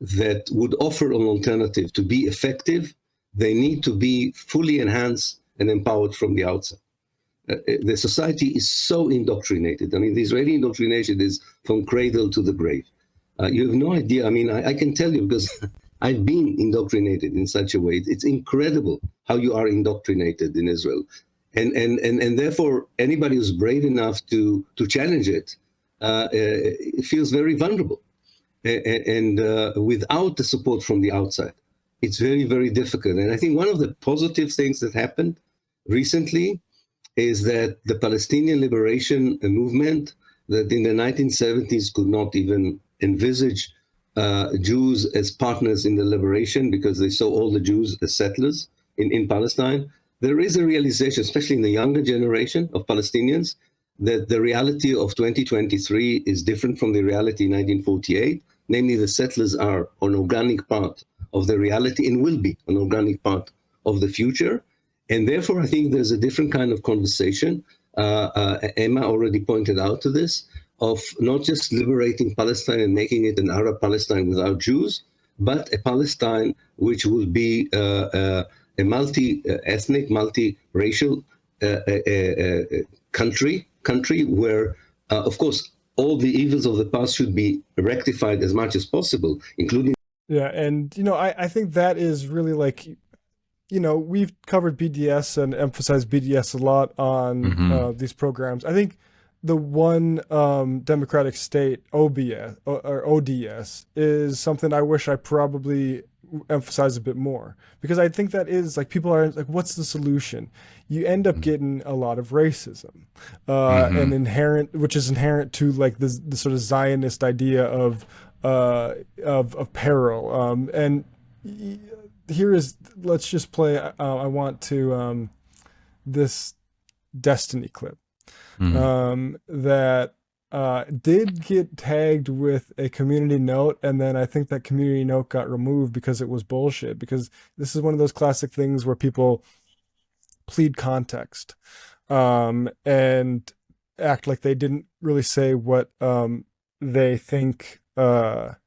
that would offer an alternative to be effective, they need to be fully enhanced and empowered from the outside. The society is so indoctrinated. I mean, the Israeli indoctrination is from cradle to the grave. You have no idea. I mean, I can tell you, because I've been indoctrinated in such a way. It's incredible how you are indoctrinated in Israel. And therefore, anybody who's brave enough to challenge it, it feels very vulnerable. And without the support from the outside, it's very, very difficult. And I think one of the positive things that happened recently is that the Palestinian liberation movement, that in the 1970s could not even envisage Jews as partners in the liberation, because they saw all the Jews as settlers in Palestine. There is a realization, especially in the younger generation of Palestinians, that the reality of 2023 is different from the reality in 1948. Namely, the settlers are an organic part of the reality and will be an organic part of the future. And therefore, I think there's a different kind of conversation. Emma already pointed out to this, of not just liberating Palestine and making it an Arab Palestine without Jews, but a Palestine which will be a multi-ethnic, multi-racial country where, of course, all the evils of the past should be rectified as much as possible, including. Yeah, and I think that is really like, we've covered BDS and emphasized BDS a lot on these programs. I think the one democratic state, OBS or ODS, is something I wish I probably emphasized a bit more, because I think that is like, people are like, what's the solution? You end up getting a lot of racism, and which is inherent to like the sort of Zionist idea of peril. And here is, let's just play. I want to this Destiny clip that did get tagged with a community note, and then I think that community note got removed because it was bullshit. Because this is one of those classic things where people plead context and act like they didn't really say what they think or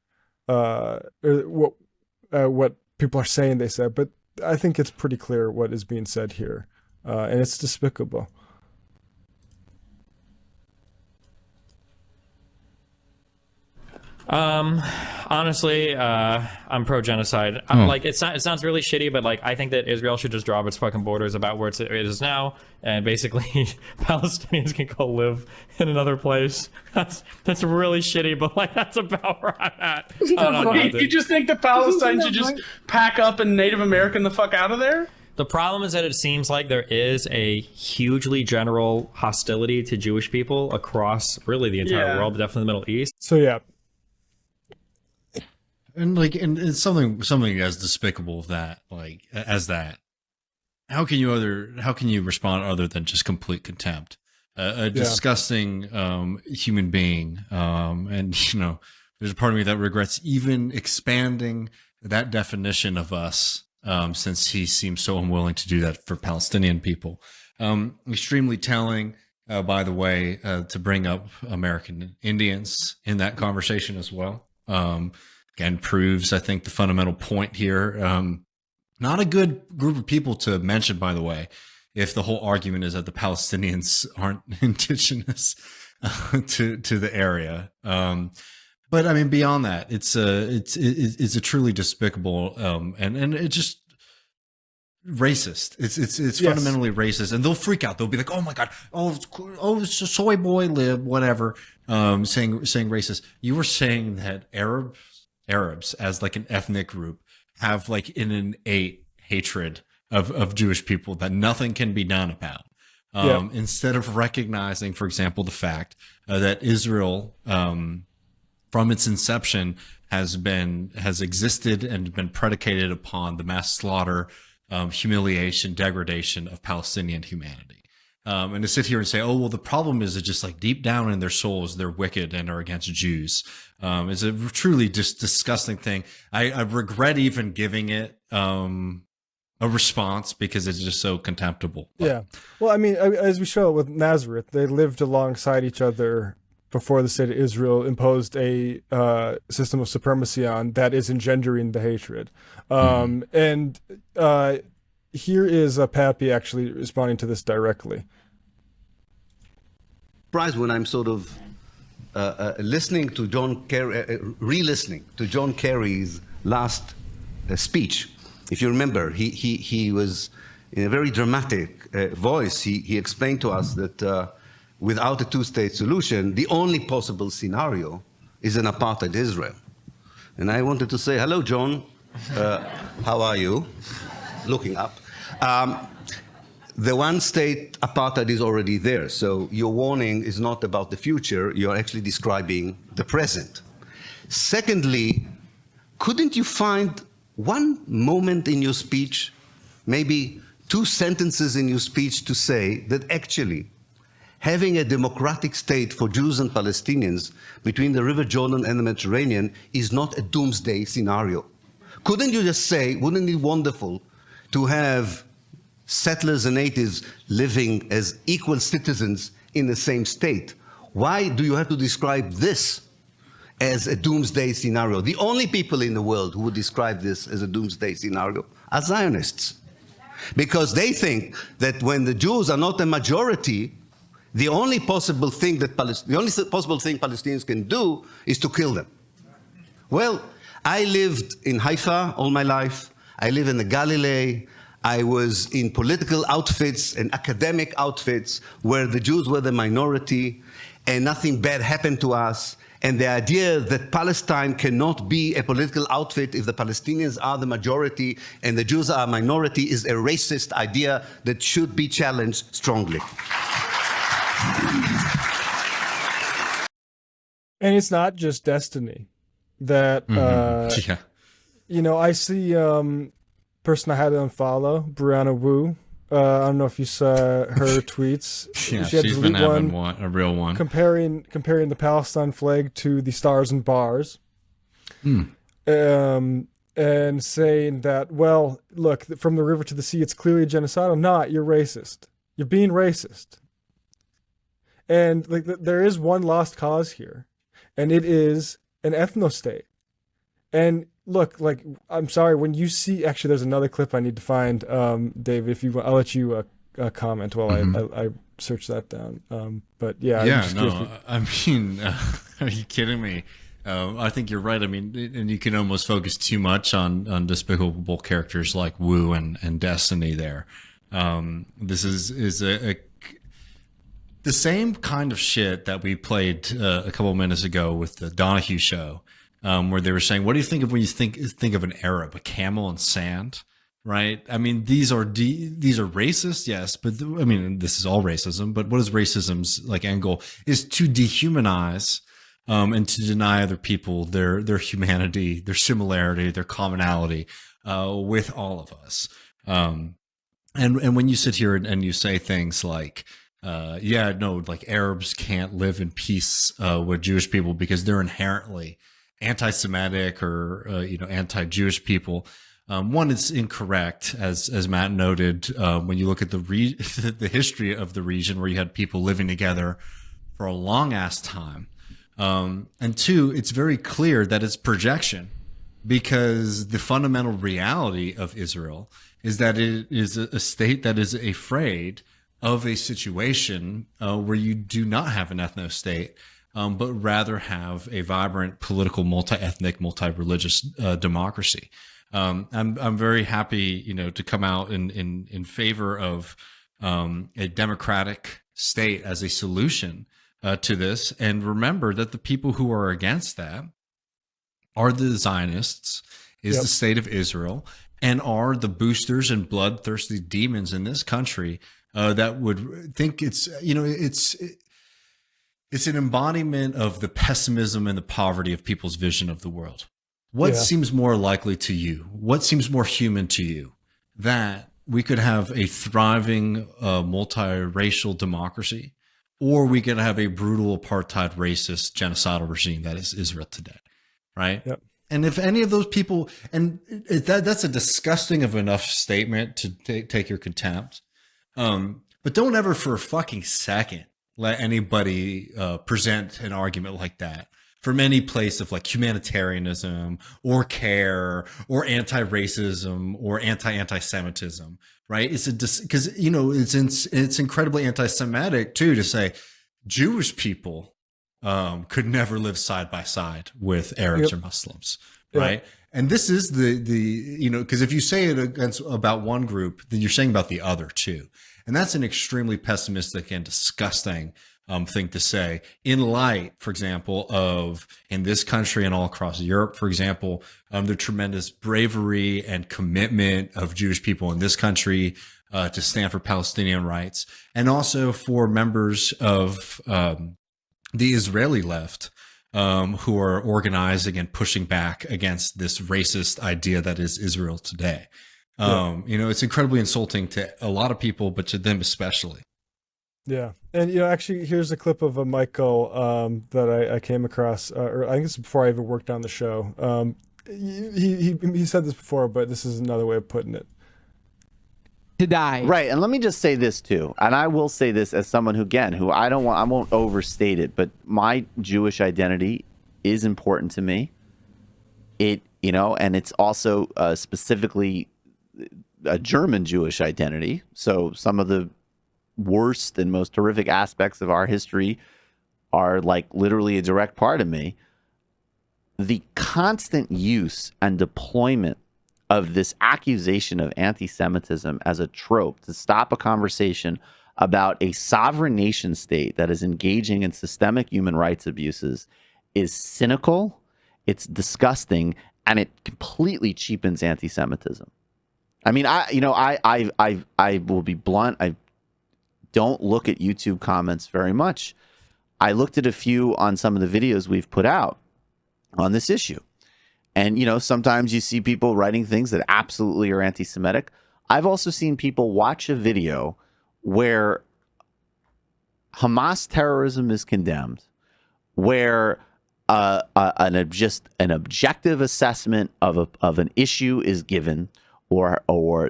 what people are saying they said. But I think it's pretty clear what is being said here, and it's despicable. Honestly, I'm pro-genocide. Like, it sounds really shitty, but like, I think that Israel should just drop its fucking borders about where it is now, and basically Palestinians can go live in another place. That's really shitty, but like, that's about where I'm at. You just think that Palestine should just pack up and Native American the fuck out of there? The problem is that it seems like there is a hugely general hostility to Jewish people across really the entire world, but definitely the Middle East. So yeah. And it's something as despicable as that. How can you respond other than just complete contempt? A disgusting human being, and there's a part of me that regrets even expanding that definition of us, since he seems so unwilling to do that for Palestinian people. Extremely telling, by the way, to bring up American Indians in that conversation as well. Again, proves, I think, the fundamental point here. Not a good group of people to mention, by the way, if the whole argument is that the Palestinians aren't indigenous to the area. But I mean, beyond that, it's a truly despicable and it's just racist. It's fundamentally racist, and they'll freak out. They'll be like, "Oh my god, it's a soy boy lib, whatever," saying racist. You were saying that Arabs as like an ethnic group have like an innate hatred of Jewish people that nothing can be done about. Instead of recognizing, for example, the fact that Israel, from its inception, has existed and been predicated upon the mass slaughter, humiliation, degradation of Palestinian humanity. And to sit here and say, oh, well, the problem is that just like deep down in their souls, they're wicked and are against Jews, is a truly just disgusting thing. I regret even giving it a response because it's just so contemptible. Yeah. Well, I mean, as we show with Nazareth, they lived alongside each other before the state of Israel imposed a system of supremacy on that is engendering the hatred. And here is Pappe actually responding to this directly. Surprised when I'm sort of listening to John Kerry, re-listening to John Kerry's last speech. If you remember, he was in a very dramatic voice. He explained to us that without a two-state solution, the only possible scenario is an apartheid Israel. And I wanted to say, hello, John. How are you? Looking up. The one-state apartheid is already there, so your warning is not about the future, you're actually describing the present. Secondly, couldn't you find one moment in your speech, maybe 2 sentences in your speech to say that actually having a democratic state for Jews and Palestinians between the River Jordan and the Mediterranean is not a doomsday scenario? Couldn't you just say, wouldn't it be wonderful to have settlers and natives living as equal citizens in the same state? Why do you have to describe this as a doomsday scenario? The only people in the world who would describe this as a doomsday scenario are Zionists. Because they think that when the Jews are not a majority, The only possible thing Palestinians can do is to kill them. Well, I lived in Haifa all my life. I live in the Galilee. I was in political outfits and academic outfits where the Jews were the minority and nothing bad happened to us. And the idea that Palestine cannot be a political outfit if the Palestinians are the majority and the Jews are a minority is a racist idea that should be challenged strongly. And it's not just destiny that, you know, I see person I had to unfollow, Brianna Wu. I don't know if you saw her tweets. Yeah, she had she's been having a real one. Comparing the Palestine flag to the stars and bars. And saying that, well, look, from the river to the sea, it's clearly genocidal. Not, you're racist. You're being racist. And like, there is one lost cause here, and it is an ethno-state. And look, like, I'm sorry, when you see, actually, there's another clip I need to find, David, if you want, I'll let you comment while I search that down. But yeah. I mean, are you kidding me? I think you're right. I mean, and you can almost focus too much on despicable characters like Wu and Destiny there. This is the same kind of shit that we played a couple of minutes ago with the Donahue show, where they were saying, what do you think of when you think of an Arab, a camel and sand, right? I mean, these are racist, yes, but I mean, this is all racism, but what is racism's like end goal is to dehumanize and to deny other people their humanity, their similarity, their commonality with all of us. And when you sit here and you say things like, like Arabs can't live in peace with Jewish people because they're inherently anti-Semitic or anti-Jewish people. One, it's incorrect, as Matt noted, when you look at the history of the region where you had people living together for a long ass time. And two, it's very clear that it's projection, because the fundamental reality of Israel is that it is a state that is afraid of a situation where you do not have an ethno-state, but rather have a vibrant political, multi-ethnic, multi-religious democracy. I'm very happy, to come out in favor of a democratic state as a solution to this, and remember that the people who are against that are the Zionists, the state of Israel, and are the boosters and bloodthirsty demons in this country that would think it's an embodiment of the pessimism and the poverty of people's vision of the world. What seems more likely to you? What seems more human to you? That we could have a thriving multiracial democracy, or we could have a brutal apartheid, racist, genocidal regime that is Israel today, right? Yep. And if any of those people, and that's a disgusting of enough statement to take your contempt, but don't ever for a fucking second let anybody present an argument like that from any place of like humanitarianism or care or anti-racism or anti-Semitism, right? Because it's incredibly anti-Semitic too to say Jewish people could never live side by side with Arabs or Muslims, right? And this is because if you say it about one group, then you're saying about the other too. And that's an extremely pessimistic and disgusting thing to say in light, for example, of in this country and all across Europe, for example, the tremendous bravery and commitment of Jewish people in this country to stand for Palestinian rights, and also for members of the Israeli left who are organizing and pushing back against this racist idea that is Israel today. It's incredibly insulting to a lot of people, but to them especially. Yeah. And, actually, here's a clip of a Michael that I came across, or I think it's before I even worked on the show. He said this before, but this is another way of putting it. To die. Right. And let me just say this too. And I will say this as someone who I won't overstate it, but my Jewish identity is important to me. And it's also specifically a German Jewish identity. So some of the worst and most horrific aspects of our history are like literally a direct part of me. The constant use and deployment of this accusation of anti-Semitism as a trope to stop a conversation about a sovereign nation state that is engaging in systemic human rights abuses is cynical, it's disgusting, and it completely cheapens anti-Semitism. I mean, I will be blunt. I don't look at YouTube comments very much. I looked at a few on some of the videos we've put out on this issue. And, you know, sometimes you see people writing things that absolutely are anti-Semitic. I've also seen people watch a video where Hamas terrorism is condemned, where an objective assessment of an issue is given, or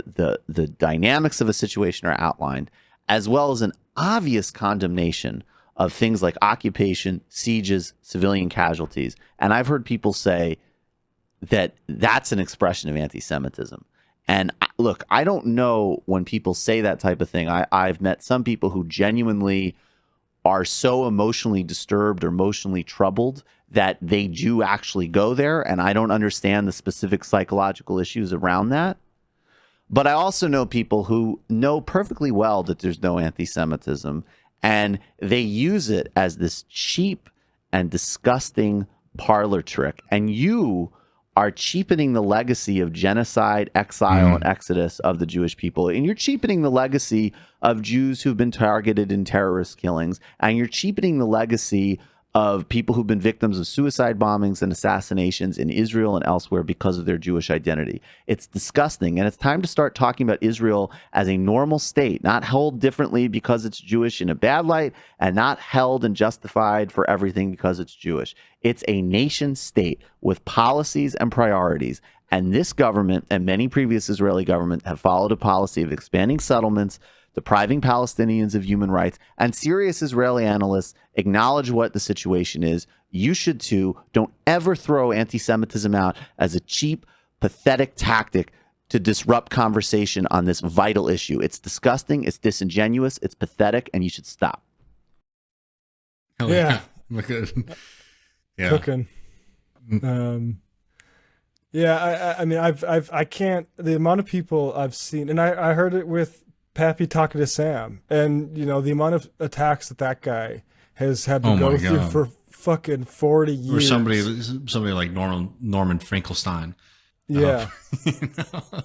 the dynamics of a situation are outlined, as well as an obvious condemnation of things like occupation, sieges, civilian casualties. And I've heard people say that that's an expression of anti-Semitism. And look, I don't know when people say that type of thing. I've met some people who genuinely are so emotionally disturbed or emotionally troubled that they do actually go there. And I don't understand the specific psychological issues around that. But I also know people who know perfectly well that there's no anti-Semitism, and they use it as this cheap and disgusting parlor trick. And you are cheapening the legacy of genocide, exile, and exodus of the Jewish people. And you're cheapening the legacy of Jews who've been targeted in terrorist killings. And you're cheapening the legacy of people who've been victims of suicide bombings and assassinations in Israel and elsewhere because of their Jewish identity. It's disgusting. And it's time to start talking about Israel as a normal state, not held differently because it's Jewish in a bad light, and not held and justified for everything because it's Jewish. It's a nation state with policies and priorities. And this government and many previous Israeli governments have followed a policy of expanding settlements, depriving Palestinians of human rights, and serious Israeli analysts acknowledge what the situation is. You should too. Don't ever throw anti-Semitism out as a cheap, pathetic tactic to disrupt conversation on this vital issue. It's disgusting, it's disingenuous, it's pathetic, and you should stop. Hell Yeah. Yeah. Cooking. Yeah, I mean, I can't, the amount of people I've seen, and I heard it with Pappy talking to Sam, and you know the amount of attacks that guy has had to go through for fucking 40 years. Or somebody like Norman Finkelstein. Yeah. You know?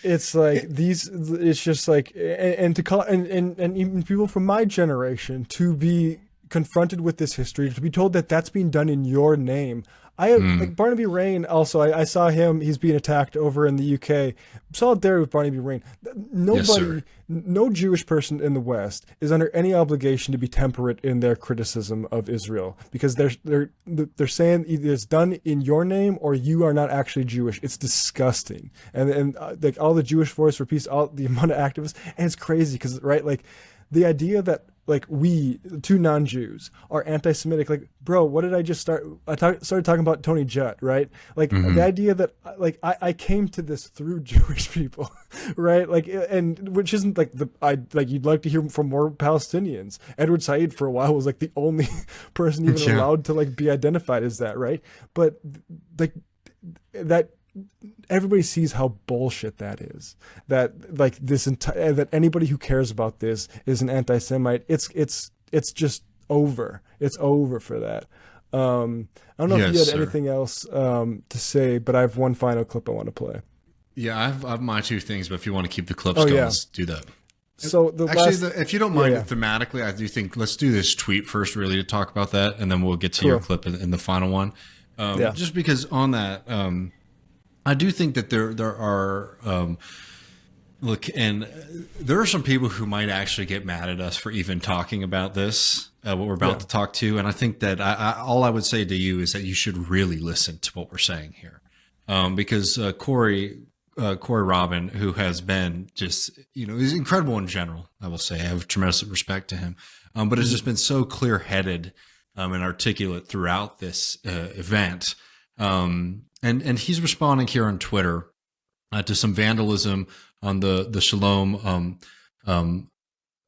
It's like it's just like, and to call, and even people from my generation to be confronted with this history, to be told that that's being done in your name. I have like Barnaby Rain. Also, I saw him. He's being attacked over in the UK. Solidarity with Barnaby Rain. Nobody, no Jewish person in the West is under any obligation to be temperate in their criticism of Israel, because they're saying either it's done in your name or you are not actually Jewish. It's disgusting. And like all the Jewish Voice for Peace, all the amount of activists, and it's crazy because right, like the idea that like we, two non-Jews, are anti-Semitic. Like, bro, what did I just start? Started talking about Tony Judd, right? Like the idea that like I came to this through Jewish people, right? Like, and which isn't like you'd like to hear from more Palestinians. Edward Said for a while was like the only person even allowed to like be identified as that, right? But like that. Everybody sees how bullshit that is. That like this entire, that anybody who cares about this is an anti-Semite. It's just over. It's over for that. I don't know if you had anything else to say, but I have one final clip I want to play. Yeah, I have my two things, but if you want to keep the clips going, let's do that. So if you don't mind thematically, I do think let's do this tweet first, really, to talk about that, and then we'll get to your clip in the final one. Just because on that. I do think that there are look, and there are some people who might actually get mad at us for even talking about this, what we're about to talk to, and I think that all I would say to you is that you should really listen to what we're saying here, because Corey Robin, who has been just he's incredible in general. I will say I have tremendous respect to him, but has just been so clear-headed and articulate throughout this event. And he's responding here on Twitter to some vandalism on the Shalom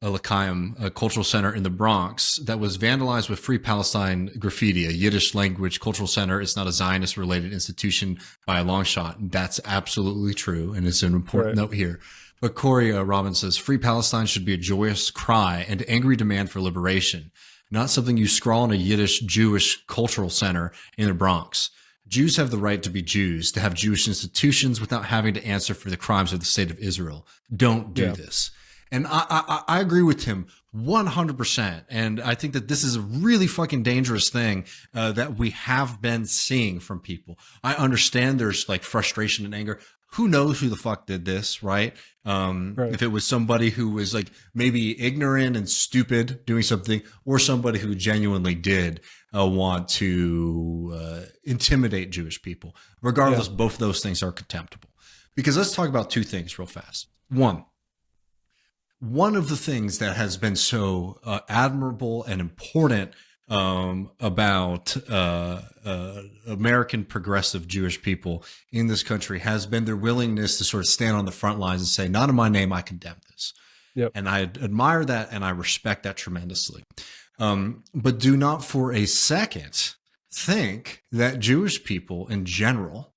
L'Chaim, a cultural center in the Bronx that was vandalized with Free Palestine graffiti, a Yiddish language cultural center. It's not a Zionist related institution by a long shot. That's absolutely true. And it's an important note here. But Corey Robbins says, Free Palestine should be a joyous cry and angry demand for liberation, not something you scrawl in a Yiddish Jewish cultural center in the Bronx. Jews have the right to be Jews, to have Jewish institutions without having to answer for the crimes of the state of Israel. Don't do this. And I agree with him 100%. And I think that this is a really fucking dangerous thing that we have been seeing from people. I understand there's like frustration and anger. Who knows who the fuck did this, right? If it was somebody who was like maybe ignorant and stupid doing something, or somebody who genuinely did want to intimidate Jewish people. Regardless, both of those things are contemptible. Because let's talk about two things real fast. One of the things that has been so admirable and important about American progressive Jewish people in this country has been their willingness to sort of stand on the front lines and say, not in my name, I condemn this. And I admire that and I respect that tremendously. But do not for a second think that Jewish people in general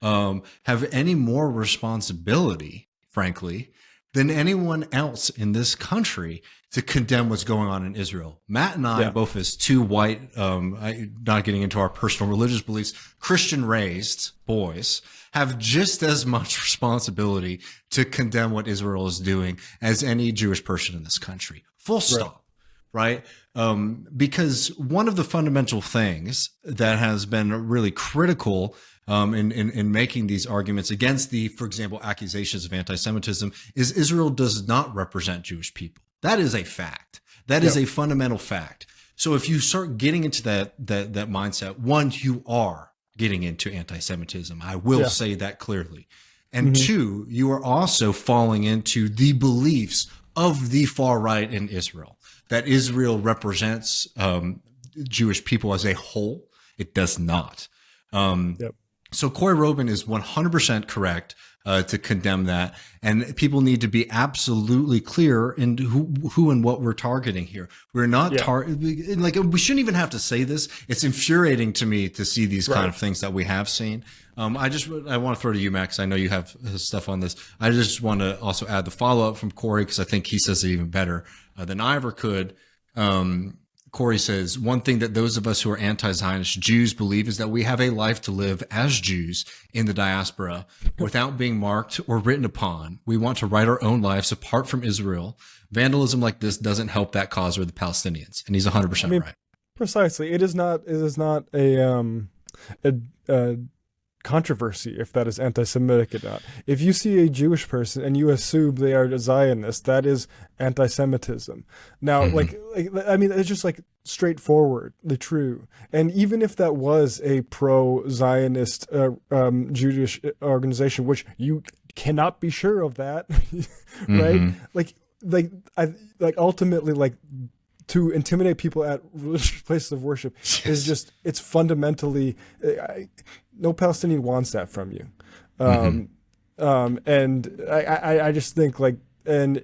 have any more responsibility, frankly, than anyone else in this country to condemn what's going on in Israel. Matt and I, both as two white, not getting into our personal religious beliefs, Christian raised boys, have just as much responsibility to condemn what Israel is doing as any Jewish person in this country. Full stop. Right? Because one of the fundamental things that has been really critical in making these arguments against the, for example, accusations of anti-Semitism is Israel does not represent Jewish people. That is a fact. That is a fundamental fact. So if you start getting into that mindset, one, you are getting into anti-Semitism. I will say that clearly. And two, you are also falling into the beliefs of the far right in Israel, that Israel represents Jewish people as a whole. It does not. So Corey Robin is 100% correct to condemn that, and people need to be absolutely clear in who and what we're targeting here. We're not like, we shouldn't even have to say this. It's infuriating to me to see these kind of things that we have seen. I want to throw to you, Max. I know you have stuff on this. I just want to also add the follow up from Corey because I think he says it even better than I ever could. Corey says, one thing that those of us who are anti-Zionist Jews believe is that we have a life to live as Jews in the diaspora without being marked or written upon. We want to write our own lives apart from Israel. Vandalism like this doesn't help that cause or the Palestinians. And he's 100% right. Precisely. It is not a controversy if that is anti-Semitic or not. If you see a Jewish person and you assume they are a Zionist, that is anti-Semitism. Now, I mean, it's just like straightforwardly true. And even if that was a pro-Zionist Jewish organization, which you cannot be sure of that, right? Like ultimately, like, to intimidate people at religious places of worship is just, it's fundamentally, no Palestinian wants that from you. And I just think like, and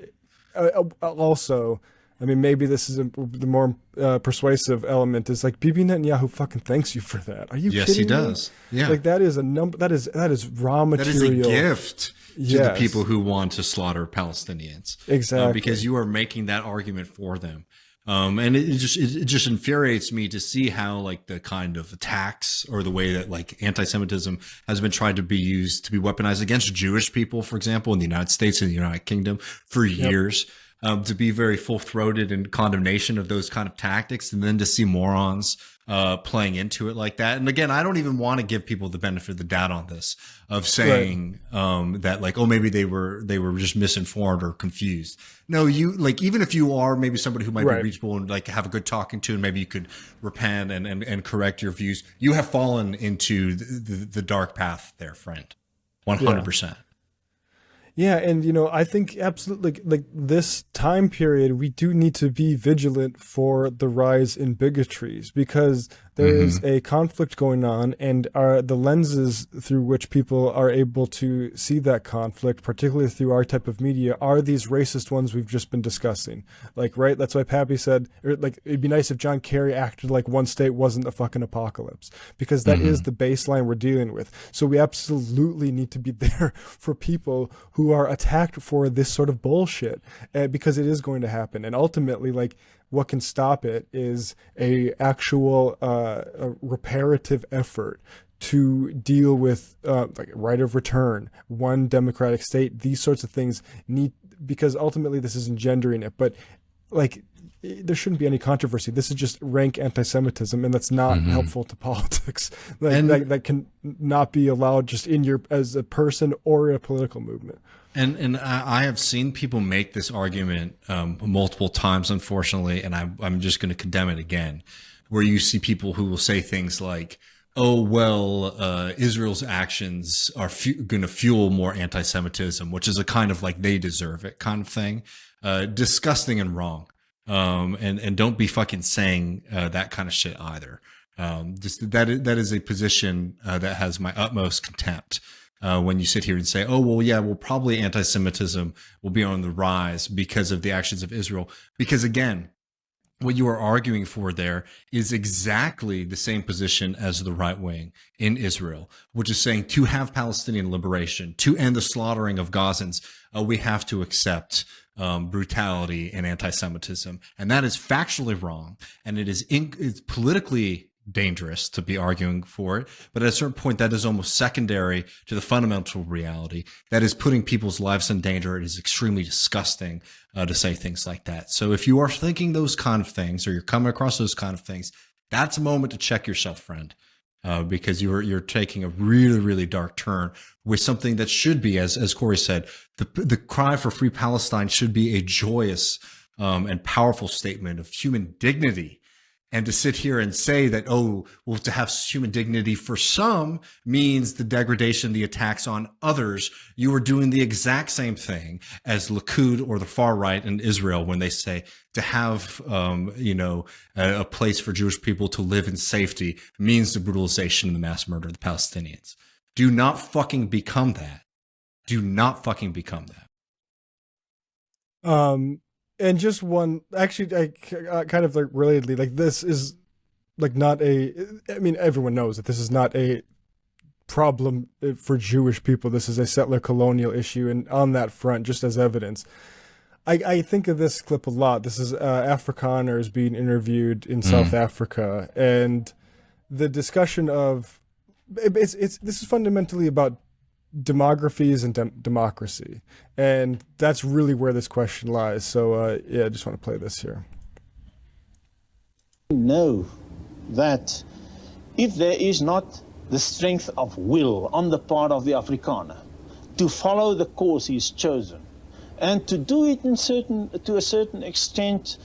also, I mean, maybe this is the more persuasive element is like Bibi Netanyahu fucking thanks you for that. Are you kidding me? Yes, he does. Yeah. Like that is a number, that is raw material. That is a gift to the people who want to slaughter Palestinians. Exactly. Because you are making that argument for them. And it just infuriates me to see how like the kind of attacks or the way that like anti-Semitism has been tried to be used to be weaponized against Jewish people, for example, in the United States and the United Kingdom for years, to be very full-throated in condemnation of those kind of tactics, and then to see morons playing into it like that. And again, I don't even want to give people the benefit of the doubt on this, of saying that like, oh, maybe they were just misinformed or confused. No, you like, even if you are maybe somebody who might be reachable and like have a good talking to, and maybe you could repent and correct your views, you have fallen into the dark path there, friend. 100%. Yeah, and I think absolutely like this time period, we do need to be vigilant for the rise in bigotries, because there is a conflict going on, and the lenses through which people are able to see that conflict, particularly through our type of media, are these racist ones we've just been discussing. Like, right? That's why Pappy said, like, it'd be nice if John Kerry acted like one state wasn't a fucking apocalypse, because that is the baseline we're dealing with. So we absolutely need to be there for people who are attacked for this sort of bullshit, because it is going to happen. And ultimately, like, what can stop it is a actual a reparative effort to deal with like right of return, one democratic state. These sorts of things need, because ultimately this is engendering it. But like, there shouldn't be any controversy. This is just rank anti-Semitism, and that's not helpful to politics. Like, that can not be allowed just in your as a person or a political movement. And I have seen people make this argument multiple times, unfortunately, and I'm just going to condemn it again, where you see people who will say things like, oh, well, Israel's actions are going to fuel more anti-Semitism, which is a kind of like they deserve it kind of thing. Disgusting and wrong. And don't be fucking saying that kind of shit either. That is a position that has my utmost contempt. When you sit here and say, oh, well, yeah, well, probably anti-Semitism will be on the rise because of the actions of Israel. Because again, what you are arguing for there is exactly the same position as the right wing in Israel, which is saying to have Palestinian liberation, to end the slaughtering of Gazans, we have to accept brutality and anti-Semitism. And that is factually wrong. And it's politically dangerous to be arguing for it, but at a certain point that is almost secondary to the fundamental reality that is putting people's lives in danger. It is extremely disgusting to say things like that. So if you are thinking those kind of things, or you're coming across those kind of things, that's a moment to check yourself, friend, because you're taking a really, really dark turn with something that should be, as Corey said, the cry for free Palestine should be a joyous and powerful statement of human dignity. And to sit here and say that, oh, well, to have human dignity for some means the degradation, the attacks on others, you are doing the exact same thing as Likud or the far right in Israel when they say to have, a place for Jewish people to live in safety means the brutalization and the mass murder of the Palestinians. Do not fucking become that. Do not fucking become that. And just one, actually, I kind of like relatedly, like this is like not I mean, everyone knows that this is not a problem for Jewish people. This is a settler colonial issue. And on that front, just as evidence, I think of this clip a lot. This is Afrikaners being interviewed in South Africa. And the discussion of, this is fundamentally about demographies and democracy, and that's really where this question lies. So I just want to play this here. Know that if there is not the strength of will on the part of the Afrikaner to follow the course he's chosen, and to do it to a certain extent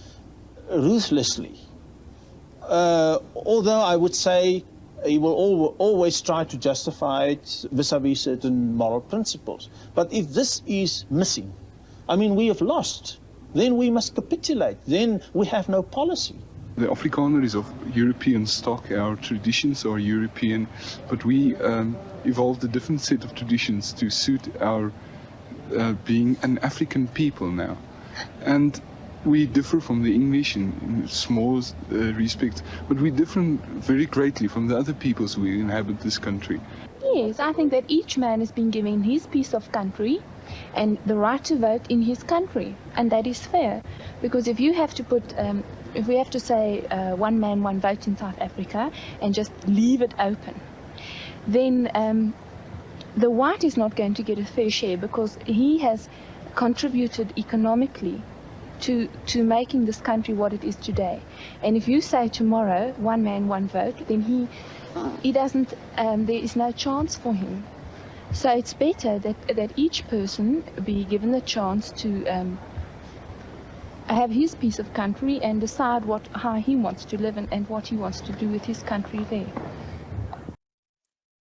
ruthlessly, although I would say he will always try to justify it vis-a-vis certain moral principles. But if this is missing, I mean, we have lost. Then we must capitulate. Then we have no policy. The Afrikaner is of European stock. Our traditions are European, but we evolved a different set of traditions to suit our being an African people now. And we differ from the English in small respects, but we differ very greatly from the other peoples who inhabit this country. Yes, I think that each man has been given his piece of country and the right to vote in his country, and that is fair. Because if you have to put, if we have to say one man, one vote in South Africa and just leave it open, then the white is not going to get a fair share because he has contributed economically to making this country what it is today. And if you say tomorrow, one man, one vote, then he doesn't, there is no chance for him. So it's better that each person be given the chance to have his piece of country and decide how he wants to live and what he wants to do with his country there.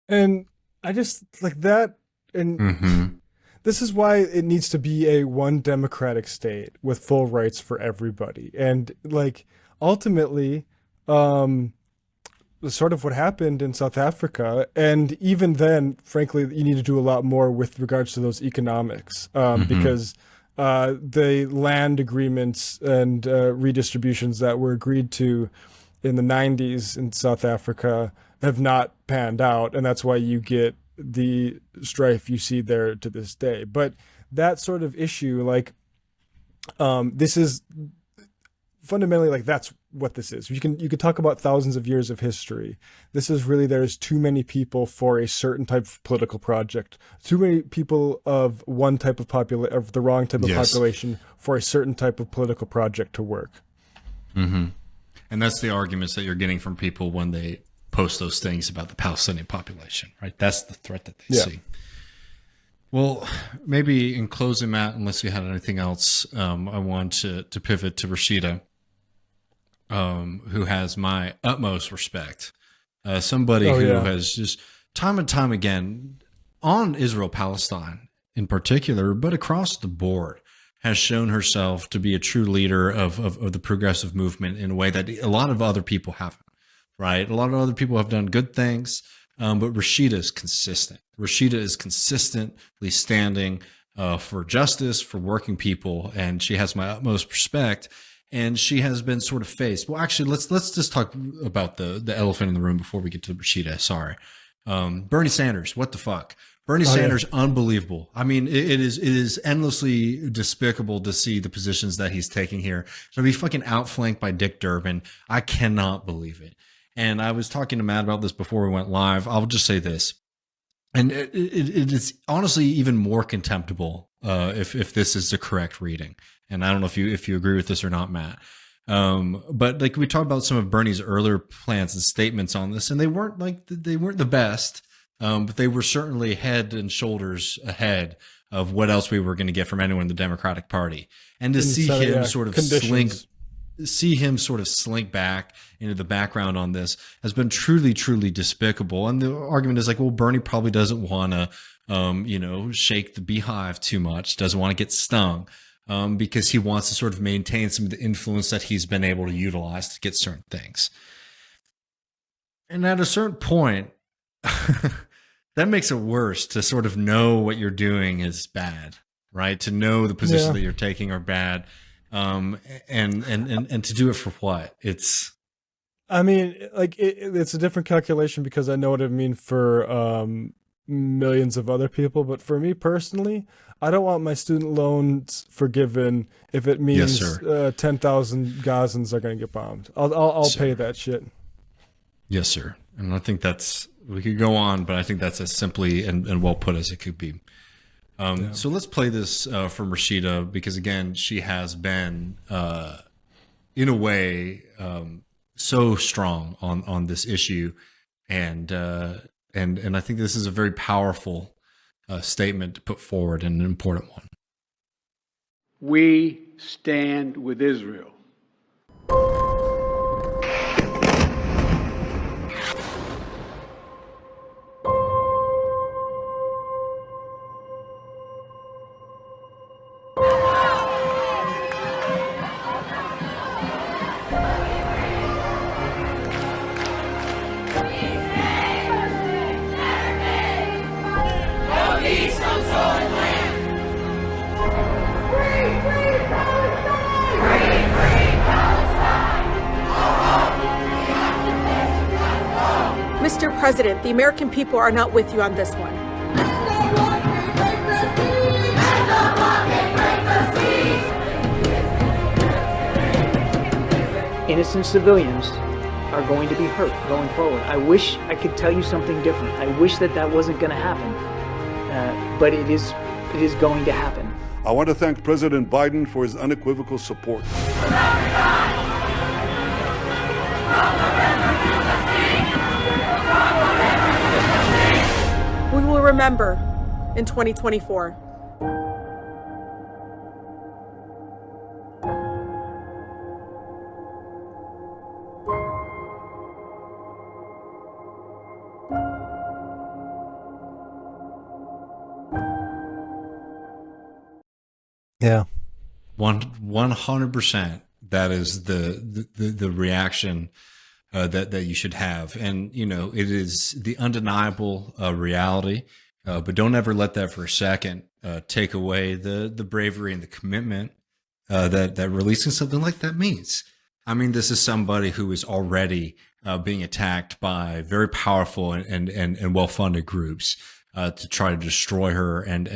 And I just like that, and this is why it needs to be a one democratic state with full rights for everybody. And like ultimately, sort of what happened in South Africa, and even then, frankly, you need to do a lot more with regards to those economics, because the land agreements and redistributions that were agreed to in the 90s in South Africa have not panned out, and that's why you get the strife you see there to this day. But that sort of issue, like, this is fundamentally, like, that's what this is. You can talk about thousands of years of history. This is really, there's too many people for a certain type of political project, too many people of one type of of the wrong type of population for a certain type of political project to work. And that's the arguments that you're getting from people when they post those things about the Palestinian population, right? That's the threat that they see. Well, maybe in closing, Matt, unless you had anything else, I want to pivot to Rashida, who has my utmost respect. Somebody who has just time and time again on Israel-Palestine in particular, but across the board, has shown herself to be a true leader of the progressive movement in a way that a lot of other people haven't, right? A lot of other people have done good things, but Rashida is consistent. Rashida is consistently standing for justice, for working people, and she has my utmost respect. And she has been sort of faced. Well, actually, let's just talk about the elephant in the room before we get to Rashida. Sorry, Bernie Sanders. What the fuck? Bernie Sanders, unbelievable. I mean, it is endlessly despicable to see the positions that he's taking here. To be fucking outflanked by Dick Durbin, I cannot believe it. And I was talking to Matt about this before we went live. I'll just say this, and it is honestly even more contemptible if this is the correct reading. And I don't know if you agree with this or not, Matt. But like we talked about some of Bernie's earlier plans and statements on this, and they weren't the best. But they were certainly head and shoulders ahead of what else we were going to get from anyone in the Democratic Party. And to see him sort of slink back into the background on this has been truly, truly despicable. And the argument is like, well, Bernie probably doesn't want to, shake the beehive too much, doesn't want to get stung, because he wants to sort of maintain some of the influence that he's been able to utilize to get certain things. And at a certain point, that makes it worse to sort of know what you're doing is bad, right? To know the positions that you're taking are bad, and to do it for what? I mean, like it's a different calculation because I know what it means for millions of other people, but for me personally, I don't want my student loans forgiven if it means 10,000 Gazans are going to get bombed. I'll pay that shit. Yes, sir. And I think we could go on, but I think that's as simply and well put as it could be. So let's play this from Rashida, because again, she has been, in a way, so strong on this issue, and I think this is a very powerful statement to put forward, and an important one. We stand with Israel. Mr. President, the American people are not with you on this one. Innocent civilians are going to be hurt going forward. I wish I could tell you something different. I wish that wasn't going to happen, but it is going to happen. I want to thank President Biden for his unequivocal support. We will remember in 2024. Yeah. 100%. That is the reaction that you should have. And, you know, it is the undeniable reality. But don't ever let that for a second take away the bravery and the commitment that releasing something like that means. I mean, this is somebody who is already being attacked by very powerful and well-funded groups to try to destroy her and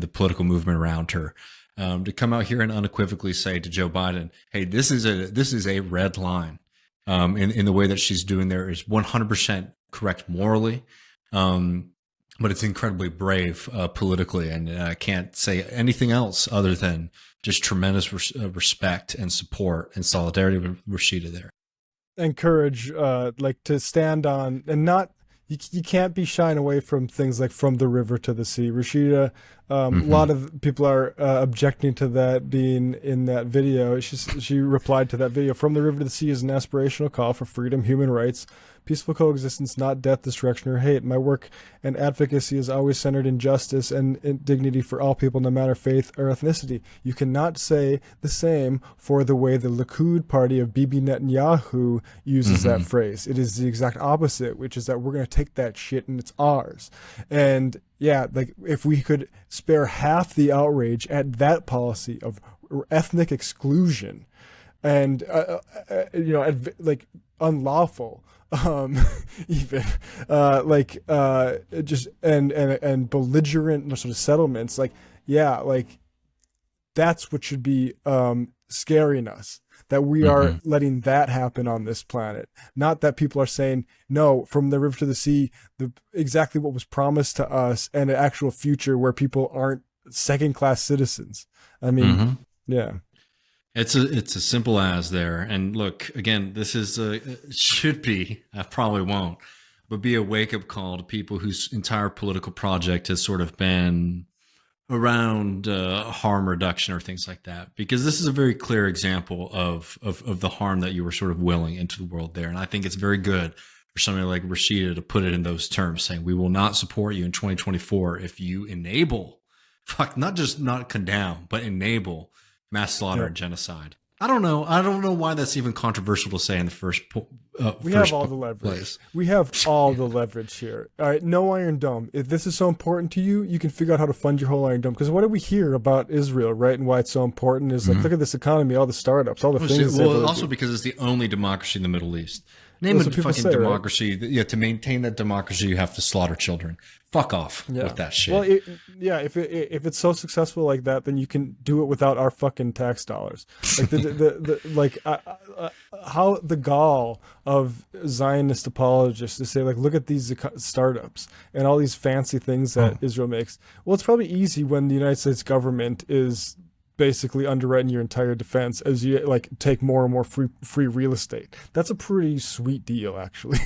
the political movement around her. To come out here and unequivocally say to Joe Biden, "Hey, this is a red line," in the way that she's doing there is 100% correct morally, but it's incredibly brave politically, and I can't say anything else other than just tremendous respect and support and solidarity with Rashida there. And courage, like to stand on and not. You can't be shying away from things like from the river to the sea. Rashida, a lot of people are objecting to that being in that video. She replied to that video, "From the river to the sea is an aspirational call for freedom, human rights, peaceful coexistence, not death, destruction, or hate. My work and advocacy is always centered in justice and dignity for all people, no matter faith or ethnicity. You cannot say the same for the way the Likud party of Bibi Netanyahu uses that phrase. It is the exact opposite, which is that we're going to take that shit and it's ours." And yeah, like if we could spare half the outrage at that policy of ethnic exclusion and, you know, like unlawful, even just and belligerent sort of settlements, like, yeah, like that's what should be scaring us, that we are letting that happen on this planet, not that people are saying no, from the river to the sea, exactly what was promised to us, and an actual future where people aren't second-class citizens. I mean, yeah. It's as simple as there. And look, again, this is should be, I probably won't, but be a wake-up call to people whose entire political project has sort of been around harm reduction or things like that, because this is a very clear example of the harm that you were sort of willing into the world there. And I think it's very good for somebody like Rashida to put it in those terms, saying we will not support you in 2024 if you enable, not just not condemn, but enable mass slaughter and genocide. I don't know why that's even controversial to say in the first we have all the leverage. Place. We have all the leverage here. All right, no Iron Dome. If this is so important to you, you can figure out how to fund your whole Iron Dome. Because what do we hear about Israel, right, and why it's so important is like, look at this economy, all the startups, all the things. Well, also because it's the only democracy in the Middle East. Name a fucking democracy. Right? Yeah, to maintain that democracy, you have to slaughter children. Fuck off with that shit. Well, if it's so successful like that, then you can do it without our fucking tax dollars. Like how the gall of Zionist apologists to say, like, look at these startups and all these fancy things that Israel makes. Well, it's probably easy when the United States government is basically underwriting your entire defense as you like take more and more free real estate. That's a pretty sweet deal, actually.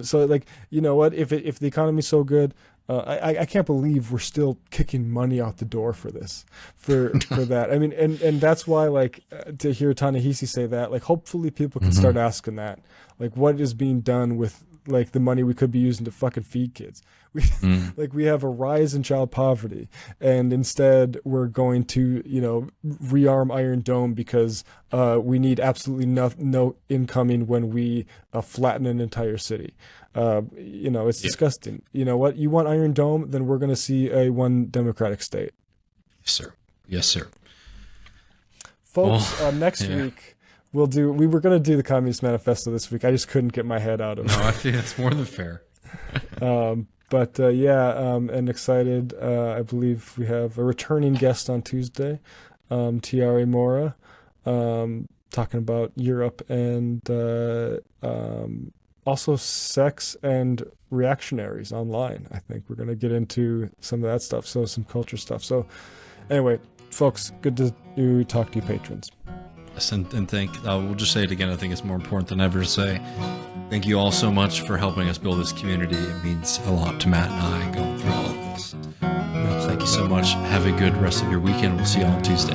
So like, you know what, if the economy's so good, I can't believe we're still kicking money out the door for this, for that. I mean, and that's why, like, to hear Ta-Nehesi say that, like, hopefully people can start asking that, like, what is being done with like the money we could be using to fucking feed kids. We have a rise in child poverty, and instead we're going to, you know, rearm Iron Dome because we need absolutely no incoming when we flatten an entire city. You know, it's disgusting. You know what? You want Iron Dome? Then we're going to see a one democratic state. Yes, sir. Yes, sir. Folks, next week we were going to do the Communist Manifesto this week. I just couldn't get my head out of it. No, I think that's more than fair. And excited. I believe we have a returning guest on Tuesday, Tiare Mora, talking about Europe and also sex and reactionaries online. I think we're going to get into some of that stuff, so some culture stuff. So anyway, folks, good to talk to you patrons. Yes, and we'll just say it again. I think it's more important than ever to say thank you all so much for helping us build this community. It means a lot to Matt and I going through all of this. Thank you so much. Have a good rest of your weekend. We'll see you on Tuesday.